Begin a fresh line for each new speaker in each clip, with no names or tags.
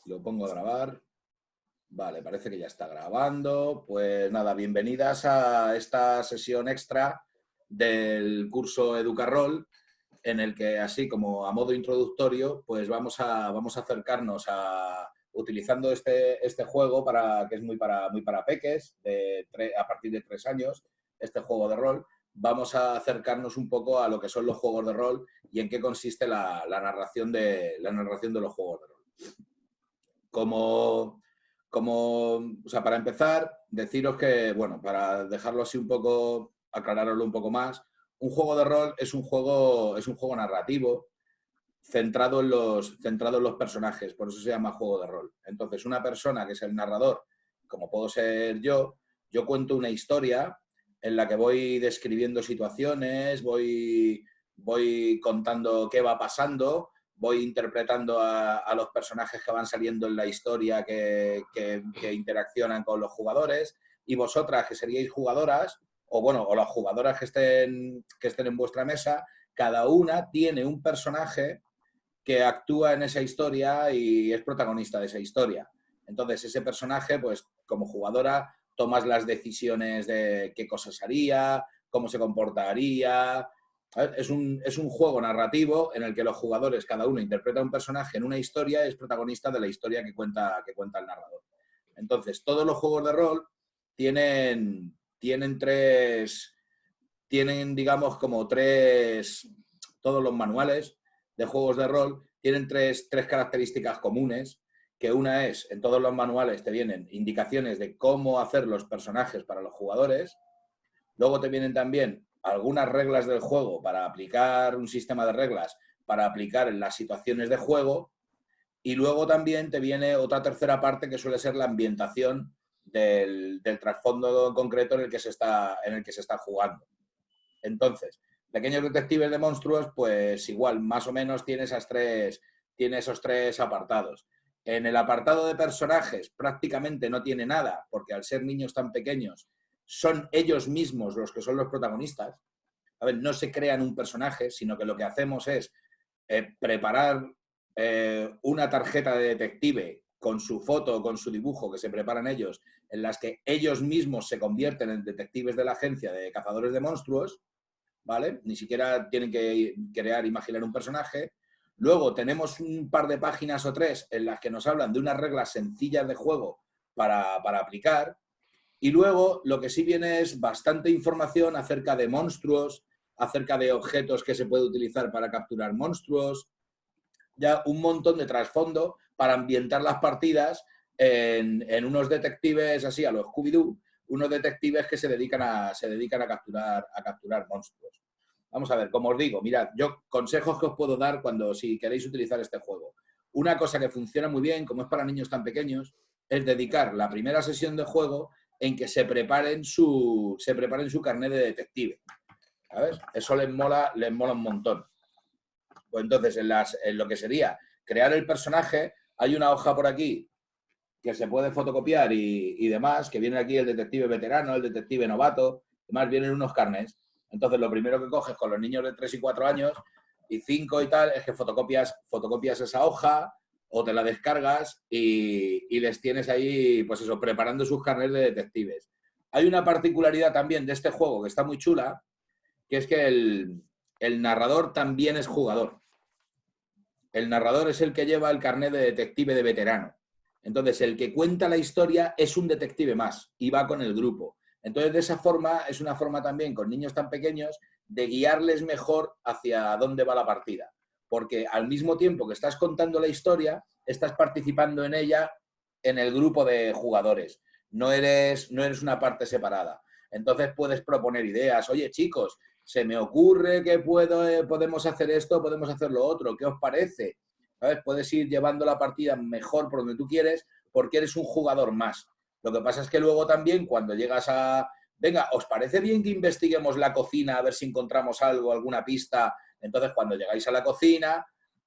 Lo pongo a grabar. Vale, parece que ya está grabando. Pues nada, bienvenidas a esta sesión extra del curso Educarol, en el que, así como a modo introductorio, pues vamos a acercarnos a utilizando este juego que es muy para peques, a partir de 3 años, este juego de rol. Vamos a acercarnos un poco a lo que son los juegos de rol y en qué consiste la narración de los juegos de rol. Para empezar, deciros que, bueno, para dejarlo así un poco, aclararlo un poco más, un juego de rol es un juego narrativo centrado en los personajes, por eso se llama juego de rol. Entonces, una persona que es el narrador, como puedo ser yo cuento una historia en la que voy describiendo situaciones, voy contando qué va pasando, voy interpretando a los personajes que van saliendo en la historia que interaccionan con los jugadores, y vosotras, que seríais jugadoras, o las jugadoras que estén en vuestra mesa, cada una tiene un personaje que actúa en esa historia y es protagonista de esa historia. Entonces, ese personaje, pues como jugadora, tomas las decisiones de qué cosas haría, cómo se comportaría. Es un juego narrativo en el que los jugadores, cada uno interpreta un personaje en una historia y es protagonista de la historia que cuenta el narrador. Entonces, todos los juegos de rol tienen, digamos, todos los manuales de juegos de rol tienen tres características comunes, que una es, en todos los manuales te vienen indicaciones de cómo hacer los personajes para los jugadores, luego te vienen también algunas reglas del juego para aplicar un sistema de reglas, para aplicar en las situaciones de juego, y luego también te viene otra tercera parte que suele ser la ambientación del trasfondo concreto en el que se está jugando. Entonces, Pequeños Detectives de Monstruos, pues igual, más o menos tiene esos tres apartados. En el apartado de personajes prácticamente no tiene nada, porque al ser niños tan pequeños, son ellos mismos los que son los protagonistas. A ver, no se crean un personaje, sino que lo que hacemos es preparar una tarjeta de detective con su foto, con su dibujo, que se preparan ellos, en las que ellos mismos se convierten en detectives de la agencia de cazadores de monstruos, ¿vale? Ni siquiera tienen que imaginar un personaje. Luego tenemos un par de páginas o tres en las que nos hablan de unas reglas sencillas de juego para aplicar. Y luego lo que sí viene es bastante información acerca de monstruos, acerca de objetos que se puede utilizar para capturar monstruos, ya un montón de trasfondo para ambientar las partidas en unos detectives así a los Scooby-Doo, unos detectives que se dedican a capturar monstruos. Vamos a ver, como os digo, mirad, yo consejos que os puedo dar si queréis utilizar este juego. Una cosa que funciona muy bien, como es para niños tan pequeños, es dedicar la primera sesión de juego en que se preparen su carnet de detective. ¿Sabes? Eso les mola un montón. Pues entonces, en lo que sería crear el personaje, hay una hoja por aquí que se puede fotocopiar y demás, que viene aquí el detective veterano, el detective novato, además vienen unos carnets. Entonces, lo primero que coges con los niños de 3 y 4 años y 5 y tal, es que fotocopias esa hoja o te la descargas y les tienes ahí, pues eso, preparando sus carnets de detectives. Hay una particularidad también de este juego que está muy chula, que es que el narrador también es jugador. El narrador es el que lleva el carnet de detective de veterano. Entonces, el que cuenta la historia es un detective más y va con el grupo. Entonces, de esa forma, es una forma también con niños tan pequeños de guiarles mejor hacia dónde va la partida. Porque al mismo tiempo que estás contando la historia, estás participando en ella en el grupo de jugadores. No eres una parte separada. Entonces, puedes proponer ideas. Oye, chicos, se me ocurre que podemos hacer esto, podemos hacer lo otro. ¿Qué os parece? ¿Sabes? Puedes ir llevando la partida mejor por donde tú quieres porque eres un jugador más. Lo que pasa es que luego también cuando llegas a... Venga, ¿os parece bien que investiguemos la cocina a ver si encontramos algo, alguna pista? Entonces, cuando llegáis a la cocina,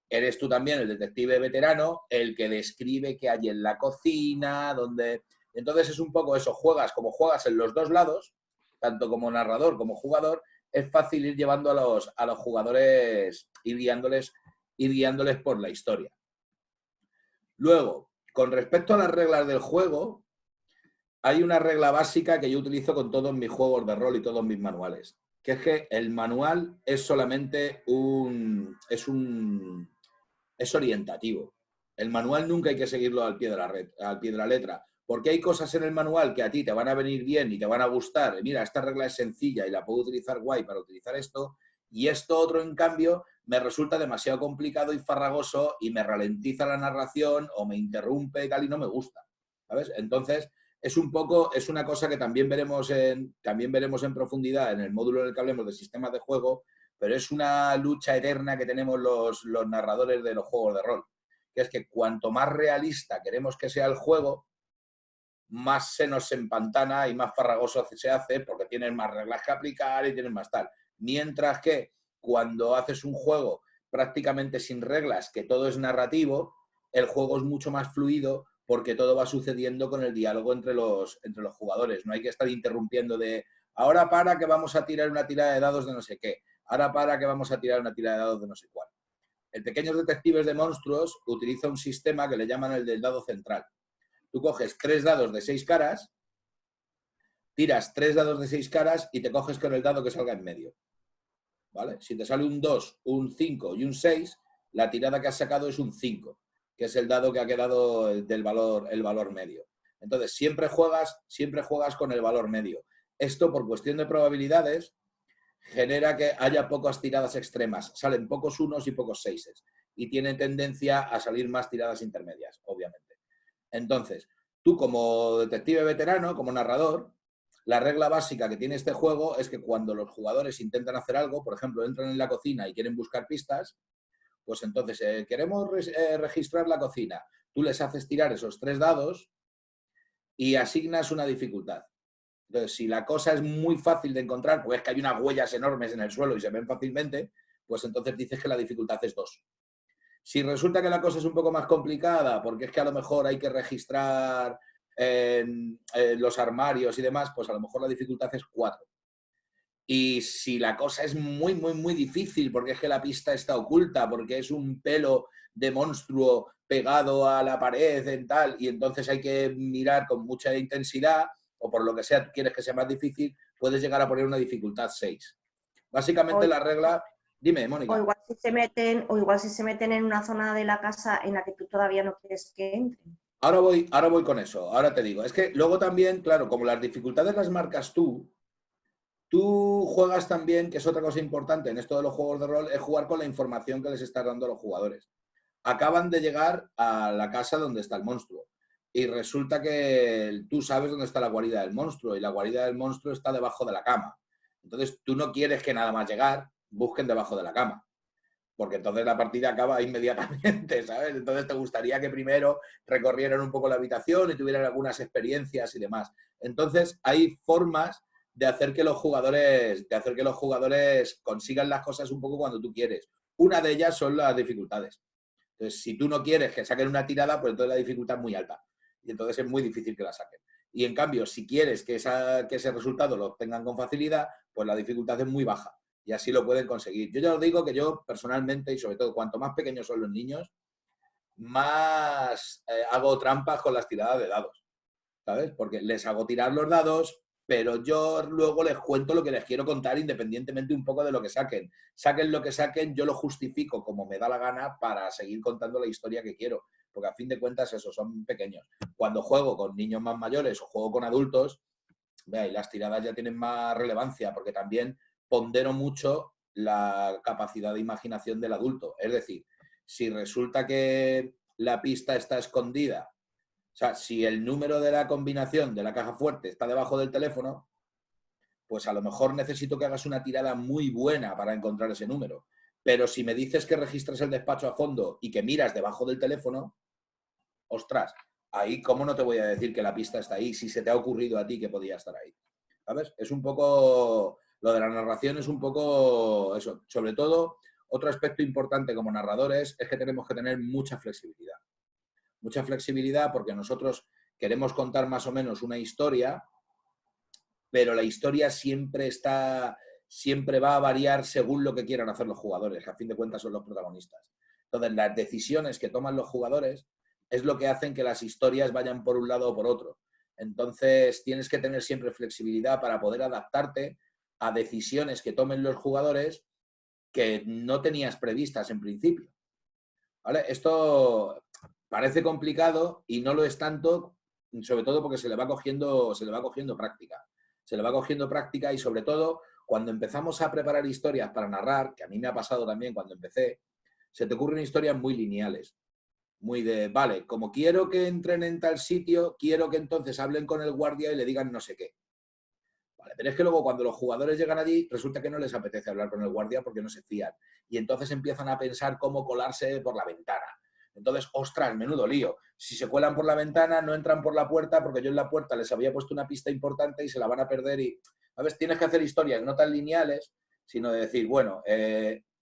eres tú también el detective veterano, el que describe qué hay en la cocina, dónde... Entonces es un poco eso, juegas en los dos lados, tanto como narrador como jugador, es fácil ir llevando a los jugadores, ir guiándoles por la historia. Luego, Con respecto a las reglas del juego, hay una regla básica que yo utilizo con todos mis juegos de rol y todos mis manuales, que es que el manual es solamente es orientativo. El manual nunca hay que seguirlo al pie de la letra, porque hay cosas en el manual que a ti te van a venir bien y te van a gustar. Mira, esta regla es sencilla y la puedo utilizar guay para utilizar esto, y esto otro, en cambio, me resulta demasiado complicado y farragoso y me ralentiza la narración o me interrumpe y tal y no me gusta, ¿sabes? Entonces, es una cosa que también veremos en profundidad en el módulo en el que hablemos de sistemas de juego, pero es una lucha eterna que tenemos los narradores de los juegos de rol, que es que cuanto más realista queremos que sea el juego, más se nos empantana y más farragoso se hace porque tienes más reglas que aplicar y tienes más tal. Mientras que cuando haces un juego prácticamente sin reglas, que todo es narrativo, el juego es mucho más fluido porque todo va sucediendo con el diálogo entre los jugadores. No hay que estar interrumpiendo de ahora para que vamos a tirar una tirada de dados de no sé qué, ahora para que vamos a tirar una tirada de dados de no sé cuál. El Pequeños Detectives de Monstruos utiliza un sistema que le llaman el del dado central. Tú coges 3 dados de 6 caras, tiras 3 dados de 6 caras y te coges con el dado que salga en medio. ¿Vale? Si te sale un 2, un 5 y un 6, la tirada que has sacado es un 5, que es el dado que ha quedado el valor medio. Entonces, siempre juegas con el valor medio. Esto, por cuestión de probabilidades, genera que haya pocas tiradas extremas. Salen pocos unos y pocos seises. Y tiene tendencia a salir más tiradas intermedias, obviamente. Entonces, tú como detective veterano, como narrador, la regla básica que tiene este juego es que cuando los jugadores intentan hacer algo, por ejemplo, entran en la cocina y quieren buscar pistas, pues entonces queremos registrar la cocina. Tú les haces tirar esos 3 dados y asignas una dificultad. Entonces, si la cosa es muy fácil de encontrar, pues es que hay unas huellas enormes en el suelo y se ven fácilmente, pues entonces dices que la dificultad es 2. Si resulta que la cosa es un poco más complicada, porque es que a lo mejor hay que registrar los armarios y demás, pues a lo mejor la dificultad es 4. Y si la cosa es muy, muy, muy difícil, porque es que la pista está oculta, porque es un pelo de monstruo pegado a la pared en tal, y entonces hay que mirar con mucha intensidad, o por lo que sea, tú quieres que sea más difícil, puedes llegar a poner una dificultad 6. Básicamente la regla... Dime,
O
Mónica.
igual si se meten en una zona de la casa en la que tú todavía no quieres que entren.
Ahora voy con eso, ahora te digo. Es que luego también, claro, como las dificultades las marcas tú juegas también, que es otra cosa importante en esto de los juegos de rol, es jugar con la información que les estás dando a los jugadores. Acaban de llegar a la casa donde está el monstruo y resulta que tú sabes dónde está la guarida del monstruo y la guarida del monstruo está debajo de la cama. Entonces tú no quieres que nada más llegar busquen debajo de la cama, porque entonces la partida acaba inmediatamente, ¿sabes? Entonces te gustaría que primero recorrieran un poco la habitación y tuvieran algunas experiencias y demás. Entonces hay formas de hacer que los jugadores consigan las cosas un poco cuando tú quieres. Una de ellas son las dificultades. Entonces, si tú no quieres que saquen una tirada, pues entonces la dificultad es muy alta. Y entonces es muy difícil que la saquen. Y en cambio, si quieres que ese resultado lo obtengan con facilidad, pues la dificultad es muy baja. Y así lo pueden conseguir. Yo ya os digo que yo personalmente, y sobre todo cuanto más pequeños son los niños, más hago trampas con las tiradas de dados, ¿sabes? Porque les hago tirar los dados, pero yo luego les cuento lo que les quiero contar independientemente un poco de lo que saquen. Saquen lo que saquen, yo lo justifico como me da la gana para seguir contando la historia que quiero. Porque a fin de cuentas eso, son pequeños. Cuando juego con niños más mayores o juego con adultos, veáis, las tiradas ya tienen más relevancia porque también pondero mucho la capacidad de imaginación del adulto. Es decir, si resulta que la pista está escondida, o sea, si el número de la combinación de la caja fuerte está debajo del teléfono, pues a lo mejor necesito que hagas una tirada muy buena para encontrar ese número. Pero si me dices que registras el despacho a fondo y que miras debajo del teléfono, ostras, ahí cómo no te voy a decir que la pista está ahí si se te ha ocurrido a ti que podía estar ahí. ¿Sabes? Es un poco... Lo de la narración es un poco eso. Sobre todo, otro aspecto importante como narradores es que tenemos que tener mucha flexibilidad. Mucha flexibilidad porque nosotros queremos contar más o menos una historia, pero la historia siempre va a variar según lo que quieran hacer los jugadores, que a fin de cuentas son los protagonistas. Entonces, las decisiones que toman los jugadores es lo que hacen que las historias vayan por un lado o por otro. Entonces, tienes que tener siempre flexibilidad para poder adaptarte a decisiones que tomen los jugadores que no tenías previstas en principio. ¿Vale? Esto parece complicado y no lo es tanto, sobre todo porque se le va cogiendo práctica. Se le va cogiendo práctica y sobre todo cuando empezamos a preparar historias para narrar, que a mí me ha pasado también cuando empecé, se te ocurren historias muy lineales. Muy de, vale, como quiero que entren en tal sitio, quiero que entonces hablen con el guardia y le digan no sé qué. Vale, pero es que luego cuando los jugadores llegan allí, resulta que no les apetece hablar con el guardia porque no se fían. Y entonces empiezan a pensar cómo colarse por la ventana. Entonces, ostras, menudo lío. Si se cuelan por la ventana, no entran por la puerta porque yo en la puerta les había puesto una pista importante y se la van a perder. Y, ¿sabes? Tienes que hacer historias no tan lineales, sino de decir, bueno,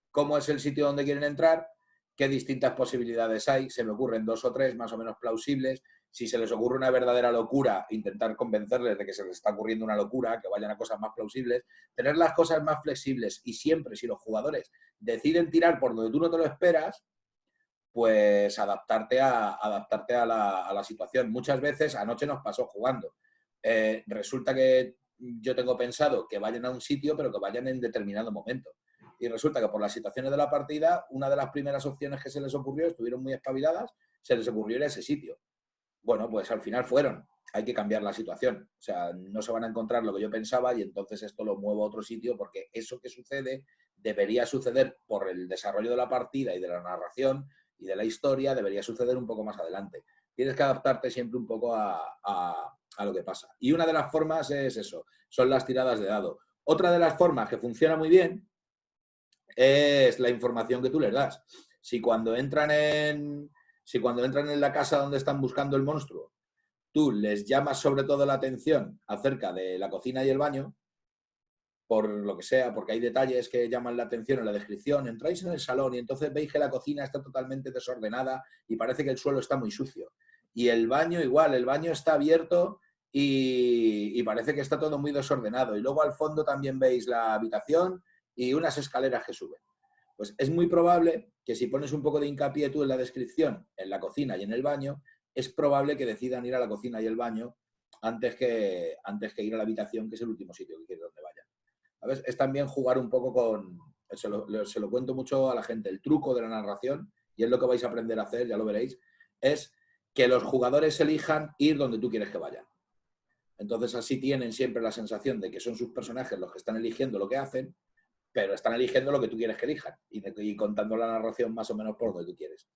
¿cómo es el sitio donde quieren entrar? ¿Qué distintas posibilidades hay? Se me ocurren 2 o 3 más o menos plausibles. Si se les ocurre una verdadera locura, intentar convencerles de que se les está ocurriendo una locura, que vayan a cosas más plausibles, tener las cosas más flexibles y siempre, si los jugadores deciden tirar por donde tú no te lo esperas, pues adaptarte a la situación. Muchas veces, anoche nos pasó jugando, resulta que yo tengo pensado que vayan a un sitio, pero que vayan en determinado momento. Y resulta que por las situaciones de la partida, una de las primeras opciones que se les ocurrió, estuvieron muy espabiladas, se les ocurrió ir a ese sitio. Bueno, pues al final fueron. Hay que cambiar la situación. O sea, no se van a encontrar lo que yo pensaba y entonces esto lo muevo a otro sitio porque eso que sucede debería suceder por el desarrollo de la partida y de la narración y de la historia, debería suceder un poco más adelante. Tienes que adaptarte siempre un poco a lo que pasa. Y una de las formas es eso, son las tiradas de dado. Otra de las formas que funciona muy bien es la información que tú les das. Si cuando entran en la casa donde están buscando el monstruo, tú les llamas sobre todo la atención acerca de la cocina y el baño, por lo que sea, porque hay detalles que llaman la atención en la descripción, entráis en el salón y entonces veis que la cocina está totalmente desordenada y parece que el suelo está muy sucio. Y el baño igual, el baño está abierto y parece que está todo muy desordenado. Y luego al fondo también veis la habitación y unas escaleras que suben. Pues es muy probable que si pones un poco de hincapié tú en la descripción, en la cocina y en el baño, es probable que decidan ir a la cocina y el baño antes que ir a la habitación, que es el último sitio que quiere donde vayan. ¿Sabes? Es también jugar un poco con... Se lo cuento mucho a la gente. El truco de la narración, y es lo que vais a aprender a hacer, ya lo veréis, es que los jugadores elijan ir donde tú quieres que vayan. Entonces así tienen siempre la sensación de que son sus personajes los que están eligiendo lo que hacen, pero están eligiendo lo que tú quieres que elijan y contando la narración más o menos por donde tú quieres.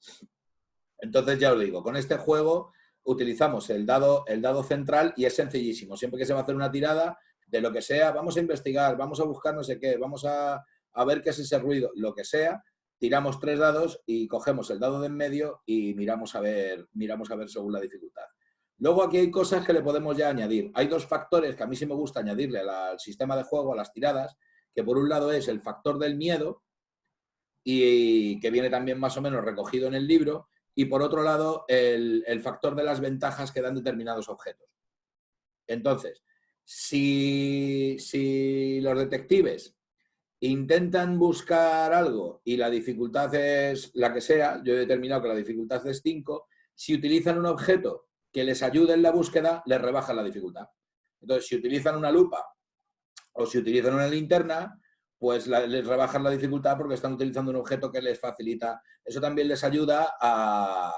Entonces ya os digo, con este juego utilizamos el dado central y es sencillísimo. Siempre que se va a hacer una tirada, de lo que sea, vamos a investigar, vamos a buscar no sé qué, vamos a ver qué es ese ruido, lo que sea, tiramos 3 dados y cogemos el dado de en medio y miramos a ver según la dificultad. Luego aquí hay cosas que le podemos ya añadir. Hay 2 factores que a mí sí me gusta añadirle al sistema de juego, a las tiradas, que por un lado es el factor del miedo, y que viene también más o menos recogido en el libro, y por otro lado el factor de las ventajas que dan determinados objetos. Entonces, si los detectives intentan buscar algo y la dificultad es la que sea, yo he determinado que la dificultad es 5, si utilizan un objeto que les ayude en la búsqueda, les rebajan la dificultad. Entonces, si utilizan una lupa o si utilizan una linterna, pues les rebajan la dificultad porque están utilizando un objeto que les facilita. Eso también les ayuda a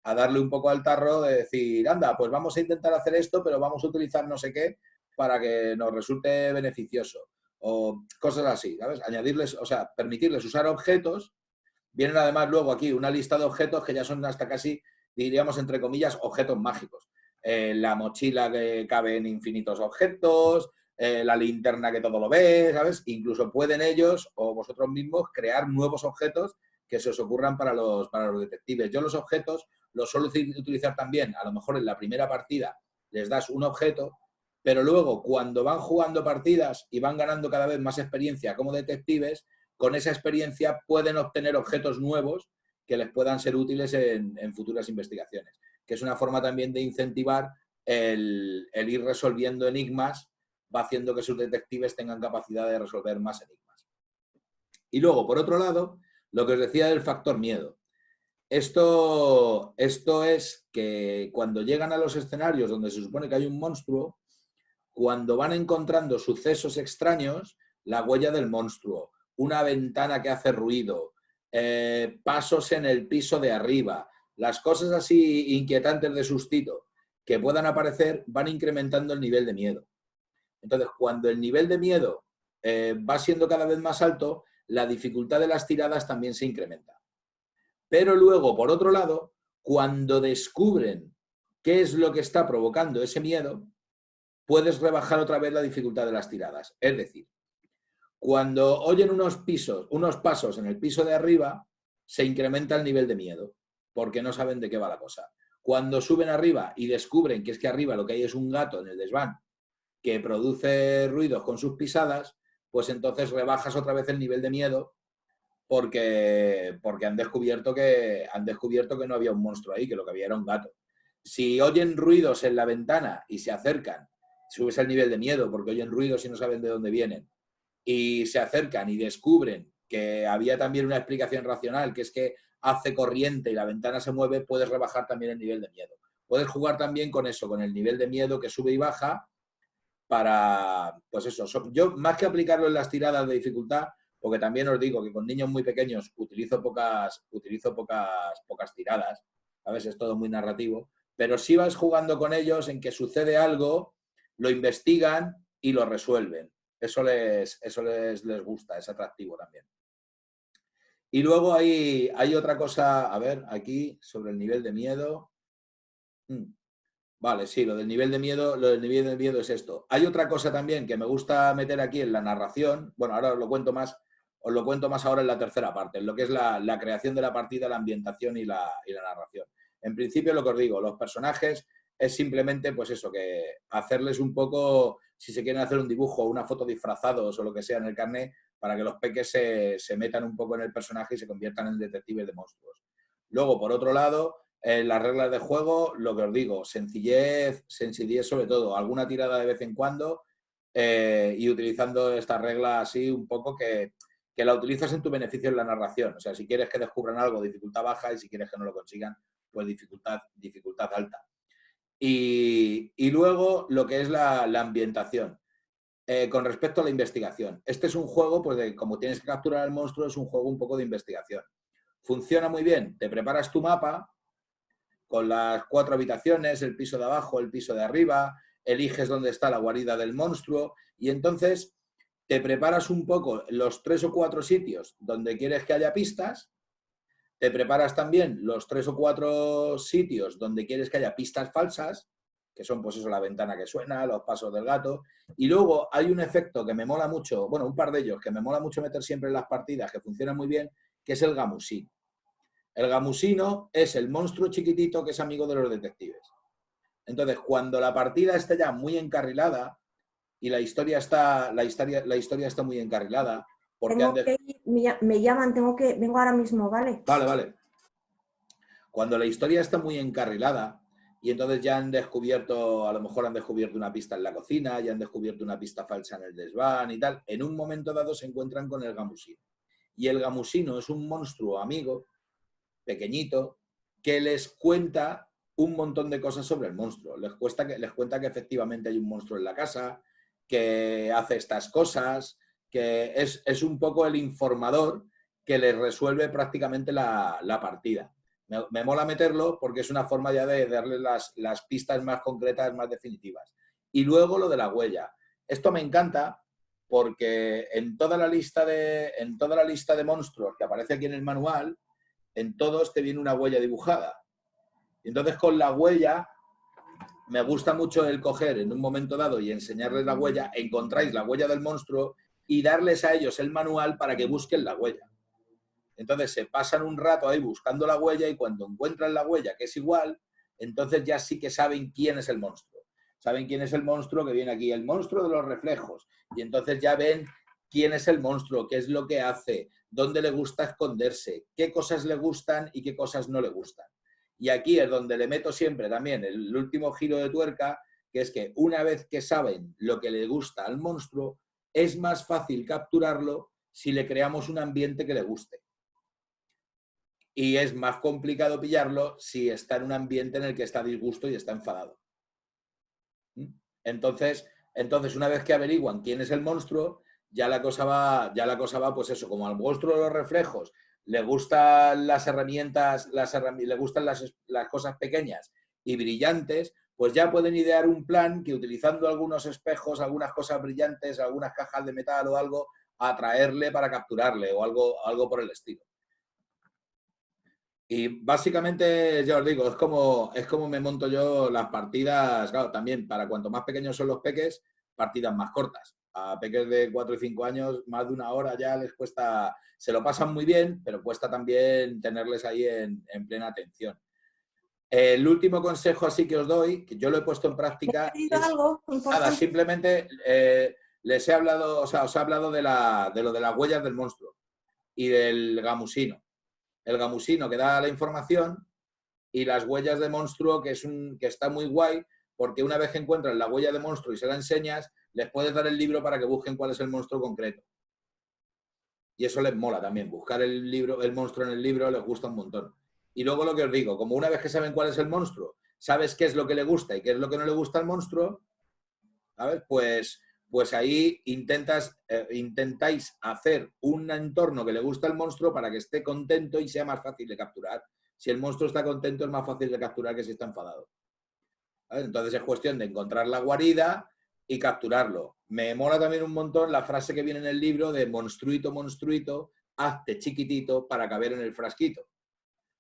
darle un poco al tarro de decir, anda, pues vamos a intentar hacer esto, pero vamos a utilizar no sé qué para que nos resulte beneficioso. O cosas así, ¿sabes? Añadirles, o sea, permitirles usar objetos. Vienen además luego aquí una lista de objetos que ya son hasta casi, diríamos, entre comillas, objetos mágicos. La mochila que cabe en infinitos objetos, la linterna que todo lo ve, ¿sabes? Incluso pueden ellos o vosotros mismos crear nuevos objetos que se os ocurran para los detectives. Yo los objetos los suelo utilizar también, a lo mejor en la primera partida les das un objeto, pero luego cuando van jugando partidas y van ganando cada vez más experiencia como detectives, con esa experiencia pueden obtener objetos nuevos que les puedan ser útiles en futuras investigaciones, que es una forma también de incentivar el ir resolviendo enigmas, va haciendo que sus detectives tengan capacidad de resolver más enigmas. Y luego, por otro lado, lo que os decía del factor miedo. Esto es que cuando llegan a los escenarios donde se supone que hay un monstruo, cuando van encontrando sucesos extraños, la huella del monstruo, una ventana que hace ruido, pasos en el piso de arriba, las cosas así inquietantes de sustito que puedan aparecer, van incrementando el nivel de miedo. Entonces, cuando el nivel de miedo va siendo cada vez más alto, la dificultad de las tiradas también se incrementa. Pero luego, por otro lado, cuando descubren qué es lo que está provocando ese miedo, puedes rebajar otra vez la dificultad de las tiradas. Es decir, cuando oyen unos pasos en el piso de arriba, se incrementa el nivel de miedo, porque no saben de qué va la cosa. Cuando suben arriba y descubren que es que arriba lo que hay es un gato en el desván que produce ruidos con sus pisadas, pues entonces rebajas otra vez el nivel de miedo porque han descubierto que no había un monstruo ahí, que lo que había era un gato. Si oyen ruidos en la ventana y se acercan, subes el nivel de miedo porque oyen ruidos y no saben de dónde vienen, y se acercan y descubren que había también una explicación racional, que es que hace corriente y la ventana se mueve, puedes rebajar también el nivel de miedo. Puedes jugar también con eso, con el nivel de miedo que sube y baja, para, pues eso, yo más que aplicarlo en las tiradas de dificultad, porque también os digo que con niños muy pequeños utilizo pocas tiradas, ¿sabes? Es todo muy narrativo, pero si vas jugando con ellos en que sucede algo, lo investigan y lo resuelven. Eso les gusta, es atractivo también. Y luego hay otra cosa, a ver, aquí, sobre el nivel de miedo. Vale, sí, lo del nivel de miedo es esto. Hay otra cosa también que me gusta meter aquí en la narración. Bueno, ahora os lo cuento más ahora en la tercera parte, en lo que es la creación de la partida, la ambientación y la narración. En principio, lo que os digo, los personajes es simplemente, pues eso, que hacerles un poco, si se quieren hacer un dibujo o una foto disfrazados o lo que sea en el carnet, para que los peques se metan un poco en el personaje y se conviertan en detectives de monstruos. Luego, por otro lado, las reglas de juego, lo que os digo, sencillez sobre todo, alguna tirada de vez en cuando y utilizando esta regla así un poco que la utilizas en tu beneficio en la narración. O sea, si quieres que descubran algo, dificultad baja, y si quieres que no lo consigan, pues dificultad alta. Y luego lo que es la ambientación. Con respecto a la investigación, este es un juego, pues como tienes que capturar al monstruo, es un juego un poco de investigación. Funciona muy bien, te preparas tu mapa con las 4 habitaciones, el piso de abajo, el piso de arriba, eliges dónde está la guarida del monstruo y entonces te preparas un poco los 3 o 4 sitios donde quieres que haya pistas, te preparas también los 3 o 4 sitios donde quieres que haya pistas falsas, que son pues eso, la ventana que suena, los pasos del gato, y luego hay un efecto que me mola mucho, bueno, un par de ellos que me mola mucho meter siempre en las partidas, que funciona muy bien, que es el gamusín. El gamusino es el monstruo chiquitito que es amigo de los detectives. Entonces, cuando la partida está ya muy encarrilada y la historia está muy encarrilada, porque
me llaman, vengo ahora mismo, ¿vale?
Vale. Cuando la historia está muy encarrilada y entonces ya han descubierto, a lo mejor han descubierto una pista en la cocina, ya han descubierto una pista falsa en el desván y tal, en un momento dado se encuentran con el gamusino. Y el gamusino es un monstruo amigo pequeñito, que les cuenta un montón de cosas sobre el monstruo. Les cuenta que efectivamente hay un monstruo en la casa, que hace estas cosas, que es un poco el informador que les resuelve prácticamente la partida. Me mola meterlo porque es una forma ya de darle las pistas más concretas, más definitivas. Y luego lo de la huella. Esto me encanta porque en toda la lista de monstruos que aparece aquí en el manual, en todos te viene una huella dibujada. Y entonces con la huella me gusta mucho el coger en un momento dado y enseñarles la huella, encontráis la huella del monstruo y darles a ellos el manual para que busquen la huella. Entonces se pasan un rato ahí buscando la huella y cuando encuentran la huella, que es igual, entonces ya sí que saben quién es el monstruo. Saben quién es el monstruo que viene aquí, el monstruo de los reflejos. Y entonces ya ven quién es el monstruo, qué es lo que hace, dónde le gusta esconderse, qué cosas le gustan y qué cosas no le gustan. Y aquí es donde le meto siempre también el último giro de tuerca, que es que una vez que saben lo que le gusta al monstruo, es más fácil capturarlo si le creamos un ambiente que le guste. y es más complicado pillarlo si está en un ambiente en el que está a disgusto y está enfadado. Entonces, una vez que averiguan quién es el monstruo, ya la cosa va, pues eso, como al monstruo de los reflejos le gustan las herramientas, le gustan las cosas pequeñas y brillantes, pues ya pueden idear un plan que utilizando algunos espejos, algunas cosas brillantes, algunas cajas de metal o algo, atraerle para capturarle o algo por el estilo. Y básicamente, ya os digo, es como me monto yo las partidas, claro, también para cuanto más pequeños son los peques, partidas más cortas. A peques de 4 y 5 años, más de una hora ya les cuesta, se lo pasan muy bien, pero cuesta también tenerles ahí en plena atención. El último consejo así que os doy, que yo lo he puesto en práctica, es
algo
nada,
importante.
simplemente les he hablado, o sea, os he hablado de lo de las huellas del monstruo y del gamusino. El gamusino que da la información y las huellas de monstruo, que está muy guay, porque una vez que encuentran la huella de monstruo y se la enseñas, les puedes dar el libro para que busquen cuál es el monstruo concreto. Y eso les mola también, buscar el monstruo en el libro les gusta un montón. Y luego lo que os digo, como una vez que saben cuál es el monstruo, sabes qué es lo que le gusta y qué es lo que no le gusta al monstruo, ¿sabes? Pues ahí intentáis hacer un entorno que le gusta al monstruo para que esté contento y sea más fácil de capturar. Si el monstruo está contento es más fácil de capturar que si está enfadado. ¿Vale? Entonces es cuestión de encontrar la guarida y capturarlo. Me mola también un montón la frase que viene en el libro de monstruito, monstruito, hazte chiquitito para caber en el frasquito.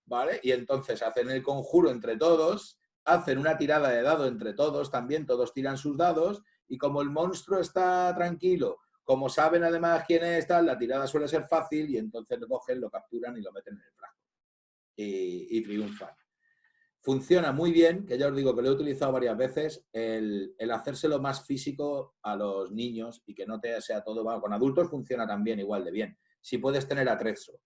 ¿Vale? Y entonces hacen el conjuro entre todos, hacen una tirada de dado entre todos también, todos tiran sus dados y como el monstruo está tranquilo, como saben además quién es, tal, la tirada suele ser fácil y entonces lo cogen, lo capturan y lo meten en el frasco y triunfan. Funciona muy bien, que ya os digo que lo he utilizado varias veces, el hacérselo más físico a los niños y que no te sea todo... Bueno, con adultos funciona también igual de bien. Si puedes tener atrezo,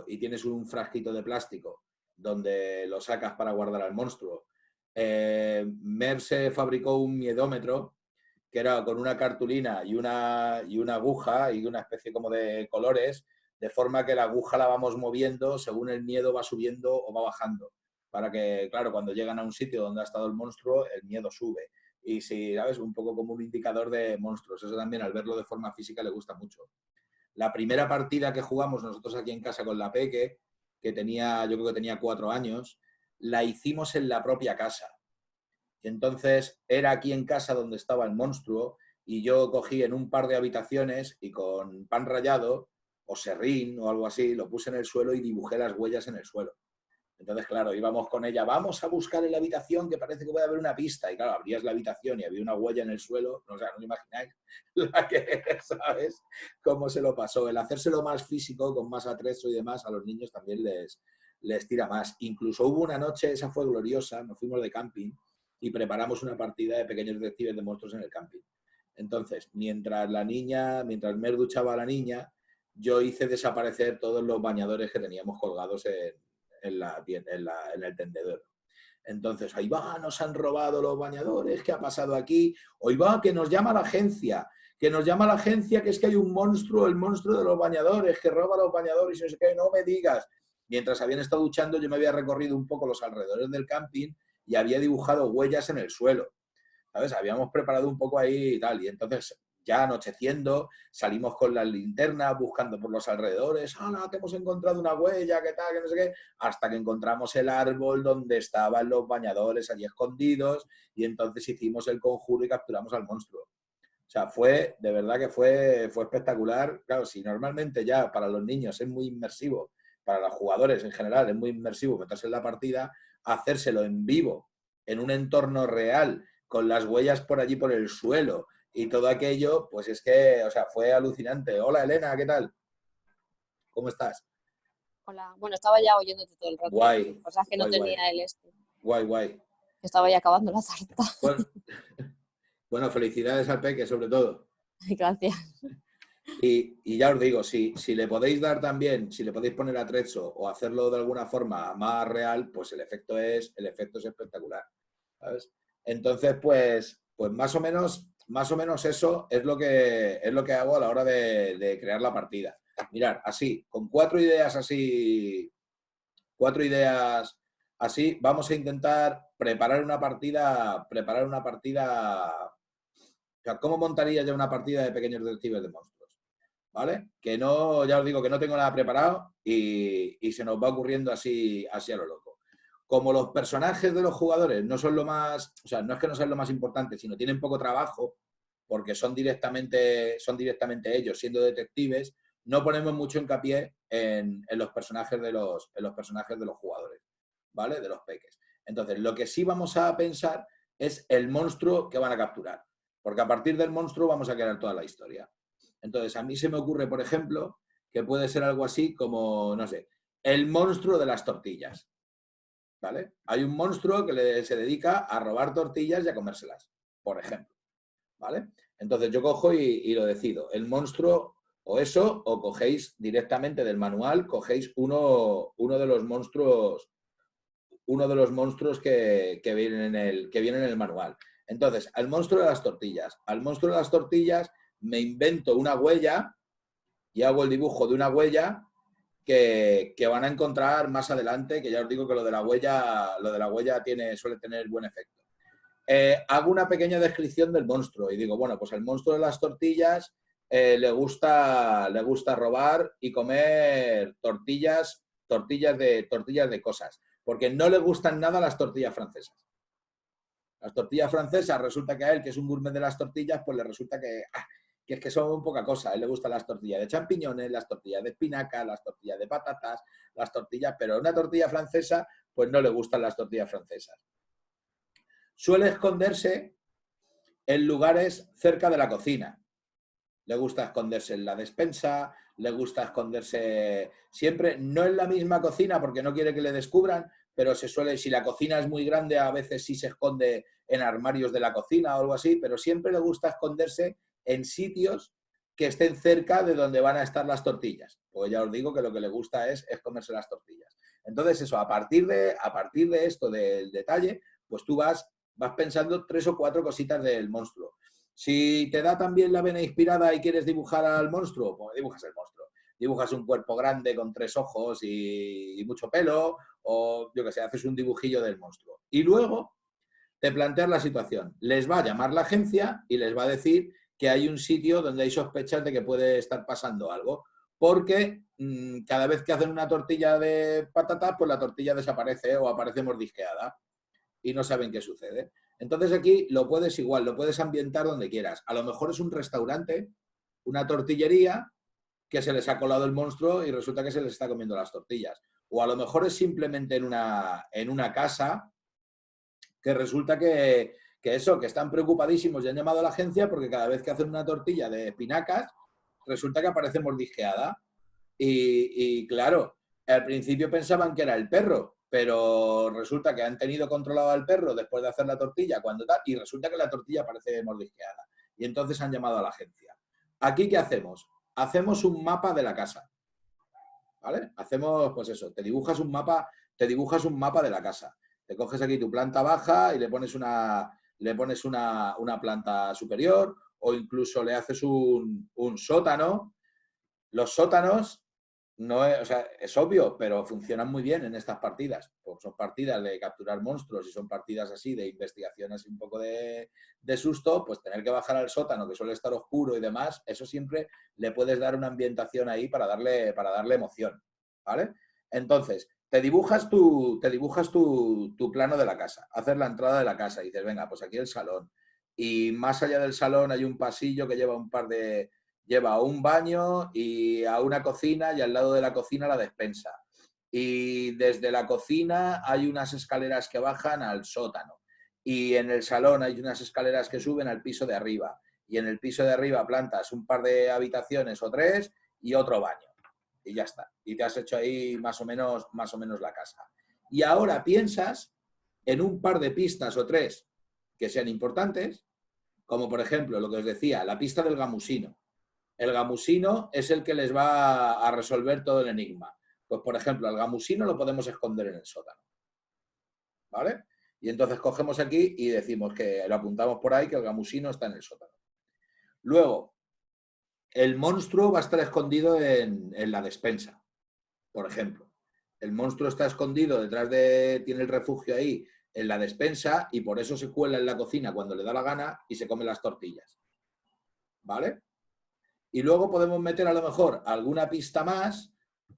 y tienes un frasquito de plástico donde lo sacas para guardar al monstruo. Mer se fabricó un miedómetro que era con una cartulina y una aguja y una especie como de colores, de forma que la aguja la vamos moviendo según el miedo va subiendo o va bajando. Para que, claro, cuando llegan a un sitio donde ha estado el monstruo, el miedo sube. Y si, ¿sabes? Un poco como un indicador de monstruos. Eso también, al verlo de forma física, le gusta mucho. La primera partida que jugamos nosotros aquí en casa con la Peque, que tenía, yo creo que tenía 4 años, la hicimos en la propia casa. Y entonces era aquí en casa donde estaba el monstruo y yo cogí en un par de habitaciones y con pan rallado o serrín o algo así, lo puse en el suelo y dibujé las huellas en el suelo. Entonces, claro, íbamos con ella, vamos a buscar en la habitación que parece que puede haber una pista. Y claro, abrías la habitación y había una huella en el suelo, no, o sea, no imagináis la que, ¿sabes? Cómo se lo pasó. El hacérselo más físico, con más atrezo y demás, a los niños también les tira más. Incluso hubo una noche, esa fue gloriosa, nos fuimos de camping y preparamos una partida de pequeños detectives de monstruos en el camping. Entonces, mientras Mer duchaba a la niña, yo hice desaparecer todos los bañadores que teníamos colgados en el tendedero. Entonces, ahí va, nos han robado los bañadores, ¿qué ha pasado aquí? Hoy va, que nos llama la agencia, que es que hay un monstruo, el monstruo de los bañadores, que roba los bañadores y no sé qué, no me digas. Mientras habían estado duchando, yo me había recorrido un poco los alrededores del camping y había dibujado huellas en el suelo. ¿Sabes? Habíamos preparado un poco ahí y tal, y entonces ya anocheciendo, salimos con las linternas buscando por los alrededores, ¡ah, que hemos encontrado una huella, qué tal, que no sé qué! Hasta que encontramos el árbol donde estaban los bañadores allí escondidos y entonces hicimos el conjuro y capturamos al monstruo. O sea, de verdad que fue espectacular. Claro, si normalmente ya para los niños es muy inmersivo, para los jugadores en general es muy inmersivo meterse en la partida, hacérselo en vivo, en un entorno real, con las huellas por allí por el suelo y todo aquello, pues es que, o sea, fue alucinante. Hola, Elena, ¿qué tal? ¿Cómo estás?
Hola, bueno, estaba ya oyéndote todo el rato.
Guay,
Lo que pasa es que no tenía el
Guay, guay.
Estaba ya acabando la tarta.
Bueno, felicidades al Peque, sobre todo.
Gracias.
Y ya os digo, si le podéis dar también, si le podéis poner atrezo o hacerlo de alguna forma más real, pues el efecto es espectacular, ¿sabes? Entonces, pues más o menos eso es lo que hago a la hora de crear la partida. Mirad, así, con 4 ideas así, 4 ideas así, vamos a intentar preparar una partida, o sea, ¿cómo montaría yo una partida de Pequeños Detectives de Monstruos? ¿Vale? Que no, ya os digo que no tengo nada preparado y se nos va ocurriendo así a lo loco. Como los personajes de los jugadores no son lo más, o sea, no es que no sean lo más importante, sino tienen poco trabajo, porque son directamente ellos siendo detectives, no ponemos mucho hincapié en los personajes de los jugadores, ¿vale? De los peques. Entonces, lo que sí vamos a pensar es el monstruo que van a capturar, porque a partir del monstruo vamos a crear toda la historia. Entonces, a mí se me ocurre, por ejemplo, que puede ser algo así como, no sé, el monstruo de las tortillas, ¿vale? Hay un monstruo que se dedica a robar tortillas y a comérselas, por ejemplo, ¿vale? Entonces yo cojo y lo decido. El monstruo o eso, o cogéis directamente del manual, cogéis uno de los monstruos que vienen en el manual. Entonces, al monstruo de las tortillas. Al monstruo de las tortillas me invento una huella y hago el dibujo de una huella que van a encontrar más adelante, que ya os digo que lo de la huella suele tener buen efecto. Hago una pequeña descripción del monstruo y digo, bueno, pues el monstruo de las tortillas le gusta robar y comer tortillas de cosas, porque no le gustan nada las tortillas francesas. Las tortillas francesas, resulta que a él, que es un gourmet de las tortillas, pues le resulta que es que son poca cosa. A él le gustan las tortillas de champiñones, las tortillas de espinaca, las tortillas de patatas, las tortillas, pero una tortilla francesa, pues no le gustan las tortillas francesas. Suele esconderse en lugares cerca de la cocina. Le gusta esconderse en la despensa, le gusta esconderse siempre, no en la misma cocina porque no quiere que le descubran, pero se suele, si la cocina es muy grande, a veces sí se esconde en armarios de la cocina o algo así, pero siempre le gusta esconderse en sitios que estén cerca de donde van a estar las tortillas. Pues ya os digo que lo que le gusta es comerse las tortillas. Entonces eso, a partir de esto del detalle, pues tú vas pensando 3 o 4 cositas del monstruo. Si te da también la vena inspirada y quieres dibujar al monstruo, pues dibujas el monstruo. Dibujas un cuerpo grande con 3 ojos y mucho pelo, o yo que sé, haces un dibujillo del monstruo. Y luego te planteas la situación. Les va a llamar la agencia y les va a decir que hay un sitio donde hay sospechas de que puede estar pasando algo. Porque cada vez que hacen una tortilla de patatas, pues la tortilla desaparece o aparece mordisqueada y no saben qué sucede. Entonces aquí lo puedes ambientar donde quieras. A lo mejor es un restaurante, una tortillería, que se les ha colado el monstruo y resulta que se les está comiendo las tortillas. O a lo mejor es simplemente en una casa que resulta que están preocupadísimos y han llamado a la agencia porque cada vez que hacen una tortilla de espinacas, resulta que aparece mordisqueada. Y claro, al principio pensaban que era el perro, pero resulta que han tenido controlado al perro después de hacer la tortilla y resulta que la tortilla parece mordisqueada. Y entonces han llamado a la agencia. ¿Aquí qué hacemos? Hacemos un mapa de la casa. ¿Vale? Hacemos, pues eso, te dibujas un mapa de la casa. Te coges aquí tu planta baja y le pones una planta superior o incluso le haces un sótano. Los sótanos no es, o sea, es obvio, pero funcionan muy bien en estas partidas. Pues son partidas de capturar monstruos y son partidas así de investigación, así un poco de susto, pues tener que bajar al sótano, que suele estar oscuro y demás, eso siempre le puedes dar una ambientación ahí para darle emoción, ¿vale? Entonces, te dibujas tu plano de la casa, haces la entrada de la casa y dices, venga, pues aquí el salón. Y más allá del salón hay un pasillo que lleva lleva a un baño y a una cocina y al lado de la cocina la despensa. Y desde la cocina hay unas escaleras que bajan al sótano. Y en el salón hay unas escaleras que suben al piso de arriba. Y en el piso de arriba plantas un par de habitaciones o 3 y otro baño. Y ya está. Y te has hecho ahí más o menos la casa. Y ahora piensas en un par de pistas o 3 que sean importantes, como por ejemplo lo que os decía, la pista del gamusino. El gamusino es el que les va a resolver todo el enigma. Pues, por ejemplo, el gamusino lo podemos esconder en el sótano. ¿Vale? Y entonces cogemos aquí y decimos que lo apuntamos por ahí, que el gamusino está en el sótano. Luego, el monstruo va a estar escondido en la despensa, por ejemplo. El monstruo está escondido tiene el refugio ahí en la despensa y por eso se cuela en la cocina cuando le da la gana y se come las tortillas. ¿Vale? Y luego podemos meter a lo mejor alguna pista más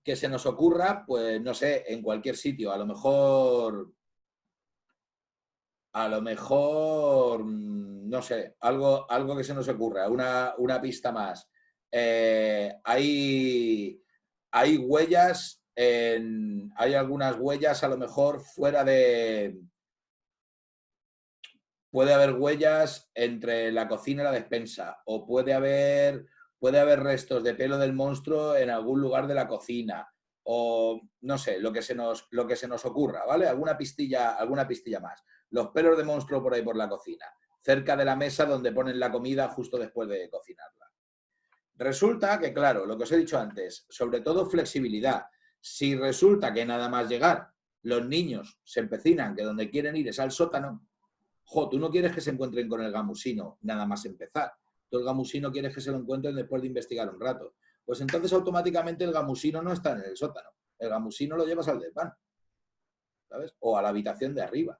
que se nos ocurra, pues no sé, en cualquier sitio. A lo mejor, no sé, algo que se nos ocurra, una pista más. Hay huellas, hay algunas huellas a lo mejor fuera de... Puede haber huellas entre la cocina y la despensa, o puede haber restos de pelo del monstruo en algún lugar de la cocina, o no sé, lo que se nos ocurra, ¿vale? Alguna pistilla más. Los pelos de monstruo por ahí por la cocina, cerca de la mesa donde ponen la comida justo después de cocinarla. Resulta que, claro, lo que os he dicho antes, sobre todo flexibilidad. Si resulta que nada más llegar, los niños se empecinan que donde quieren ir es al sótano, tú no quieres que se encuentren con el gamusino nada más empezar. Tú el gamusino quieres que se lo encuentren después de investigar un rato. Pues entonces automáticamente el gamusino no está en el sótano. El gamusino lo llevas al desván, ¿sabes? O a la habitación de arriba,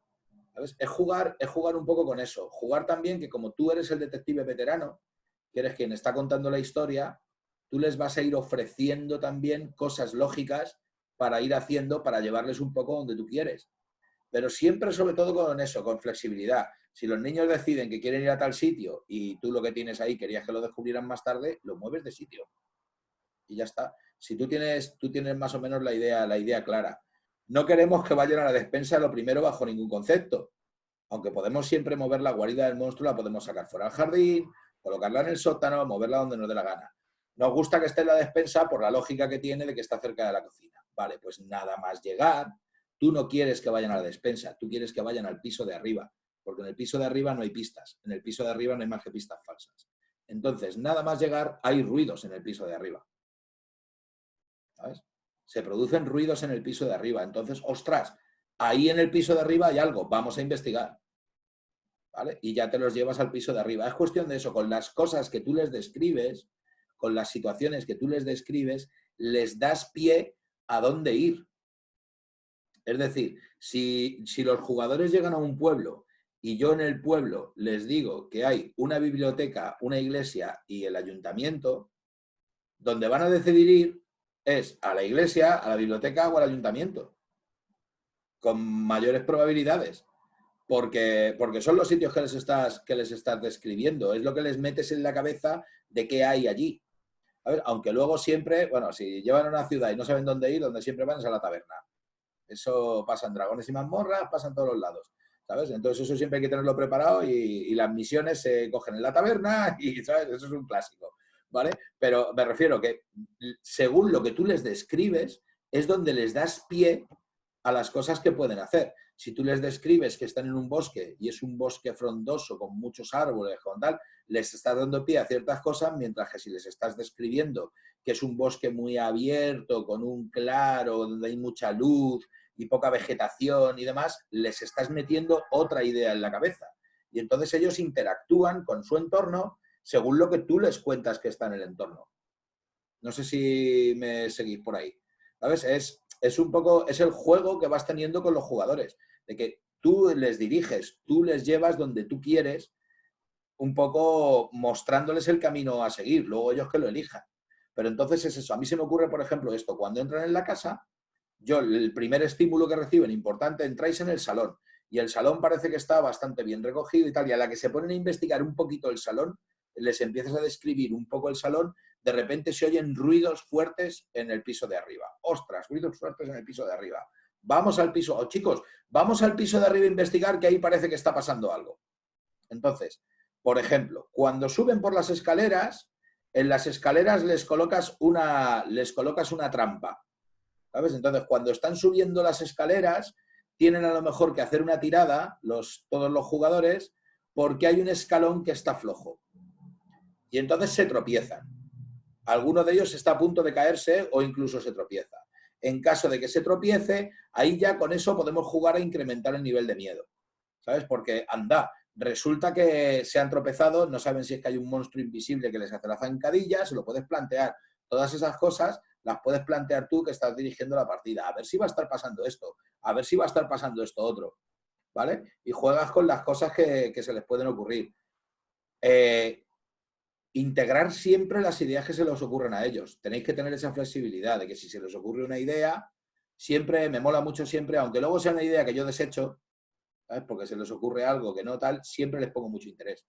¿sabes? Es jugar un poco con eso. Jugar también que como tú eres el detective veterano, que eres quien está contando la historia, tú les vas a ir ofreciendo también cosas lógicas para ir haciendo, para llevarles un poco donde tú quieres. Pero siempre, sobre todo, con eso, con flexibilidad. Si los niños deciden que quieren ir a tal sitio y tú lo que tienes ahí querías que lo descubrieran más tarde, lo mueves de sitio. Y ya está. Si tú tienes más o menos la idea clara. No queremos que vayan a la despensa lo primero bajo ningún concepto. Aunque podemos siempre mover la guarida del monstruo, la podemos sacar fuera al jardín, colocarla en el sótano, moverla donde nos dé la gana. Nos gusta que esté en la despensa por la lógica que tiene de que está cerca de la cocina. Vale, pues nada más llegar... Tú no quieres que vayan a la despensa, tú quieres que vayan al piso de arriba, porque en el piso de arriba no hay pistas, en el piso de arriba no hay más que pistas falsas. Entonces, nada más llegar, hay ruidos en el piso de arriba. ¿Sabes? Se producen ruidos en el piso de arriba. Entonces, ostras, ahí en el piso de arriba hay algo, vamos a investigar. ¿Vale? Y ya te los llevas al piso de arriba. Es cuestión de eso, con las cosas que tú les describes, con las situaciones que tú les describes, les das pie a dónde ir. Es decir, si los jugadores llegan a un pueblo y yo en el pueblo les digo que hay una biblioteca, una iglesia y el ayuntamiento, donde van a decidir ir es a la iglesia, a la biblioteca o al ayuntamiento, con mayores probabilidades, porque son los sitios que les estás describiendo, es lo que les metes en la cabeza de qué hay allí. A ver, aunque luego siempre, bueno, si llevan a una ciudad y no saben dónde ir, donde siempre van es a la taberna. Eso pasa en Dragones y Mazmorras, pasa en todos los lados, ¿sabes? Entonces eso siempre hay que tenerlo preparado y las misiones se cogen en la taberna y, ¿sabes? Eso es un clásico, ¿vale? Pero me refiero que según lo que tú les describes es donde les das pie a las cosas que pueden hacer. Si tú les describes que están en un bosque y es un bosque frondoso con muchos árboles, con tal, les estás dando pie a ciertas cosas, mientras que si les estás describiendo que es un bosque muy abierto, con un claro, donde hay mucha luz y poca vegetación y demás, les estás metiendo otra idea en la cabeza. Y entonces ellos interactúan con su entorno según lo que tú les cuentas que está en el entorno. No sé si me seguís por ahí. ¿Sabes? Es un poco, es el juego que vas teniendo con los jugadores, de que tú les diriges, tú les llevas donde tú quieres, un poco mostrándoles el camino a seguir, luego ellos que lo elijan. Pero entonces es eso. A mí se me ocurre, por ejemplo, esto. Cuando entran en la casa, yo el primer estímulo que reciben, importante, entráis en el salón. Y el salón parece que está bastante bien recogido y tal. Y a la que se ponen a investigar un poquito el salón, les empiezas a describir un poco el salón, de repente se oyen ruidos fuertes en el piso de arriba. ¡Ostras! Ruidos fuertes en el piso de arriba. Vamos al piso... Oh, chicos, vamos al piso de arriba a investigar que ahí parece que está pasando algo. Entonces, por ejemplo, cuando suben por las escaleras... En las escaleras les colocas una trampa, ¿sabes? Entonces, cuando están subiendo las escaleras, tienen a lo mejor que hacer una tirada, todos los jugadores, porque hay un escalón que está flojo. Y entonces se tropiezan. Alguno de ellos está a punto de caerse o incluso se tropieza. En caso de que se tropiece, ahí ya con eso podemos jugar a incrementar el nivel de miedo, ¿sabes? Porque anda, Resulta que se han tropezado, no saben si es que hay un monstruo invisible que les hace la zancadilla, se lo puedes plantear. Todas esas cosas las puedes plantear tú que estás dirigiendo la partida. A ver si va a estar pasando esto, a ver si va a estar pasando esto otro, ¿vale? Y juegas con las cosas que se les pueden ocurrir. Integrar siempre las ideas que se les ocurren a ellos. Tenéis que tener esa flexibilidad de que si se les ocurre una idea, siempre, me mola mucho siempre, aunque luego sea una idea que yo desecho, ¿sabes? Porque se les ocurre algo que no tal, siempre les pongo mucho interés.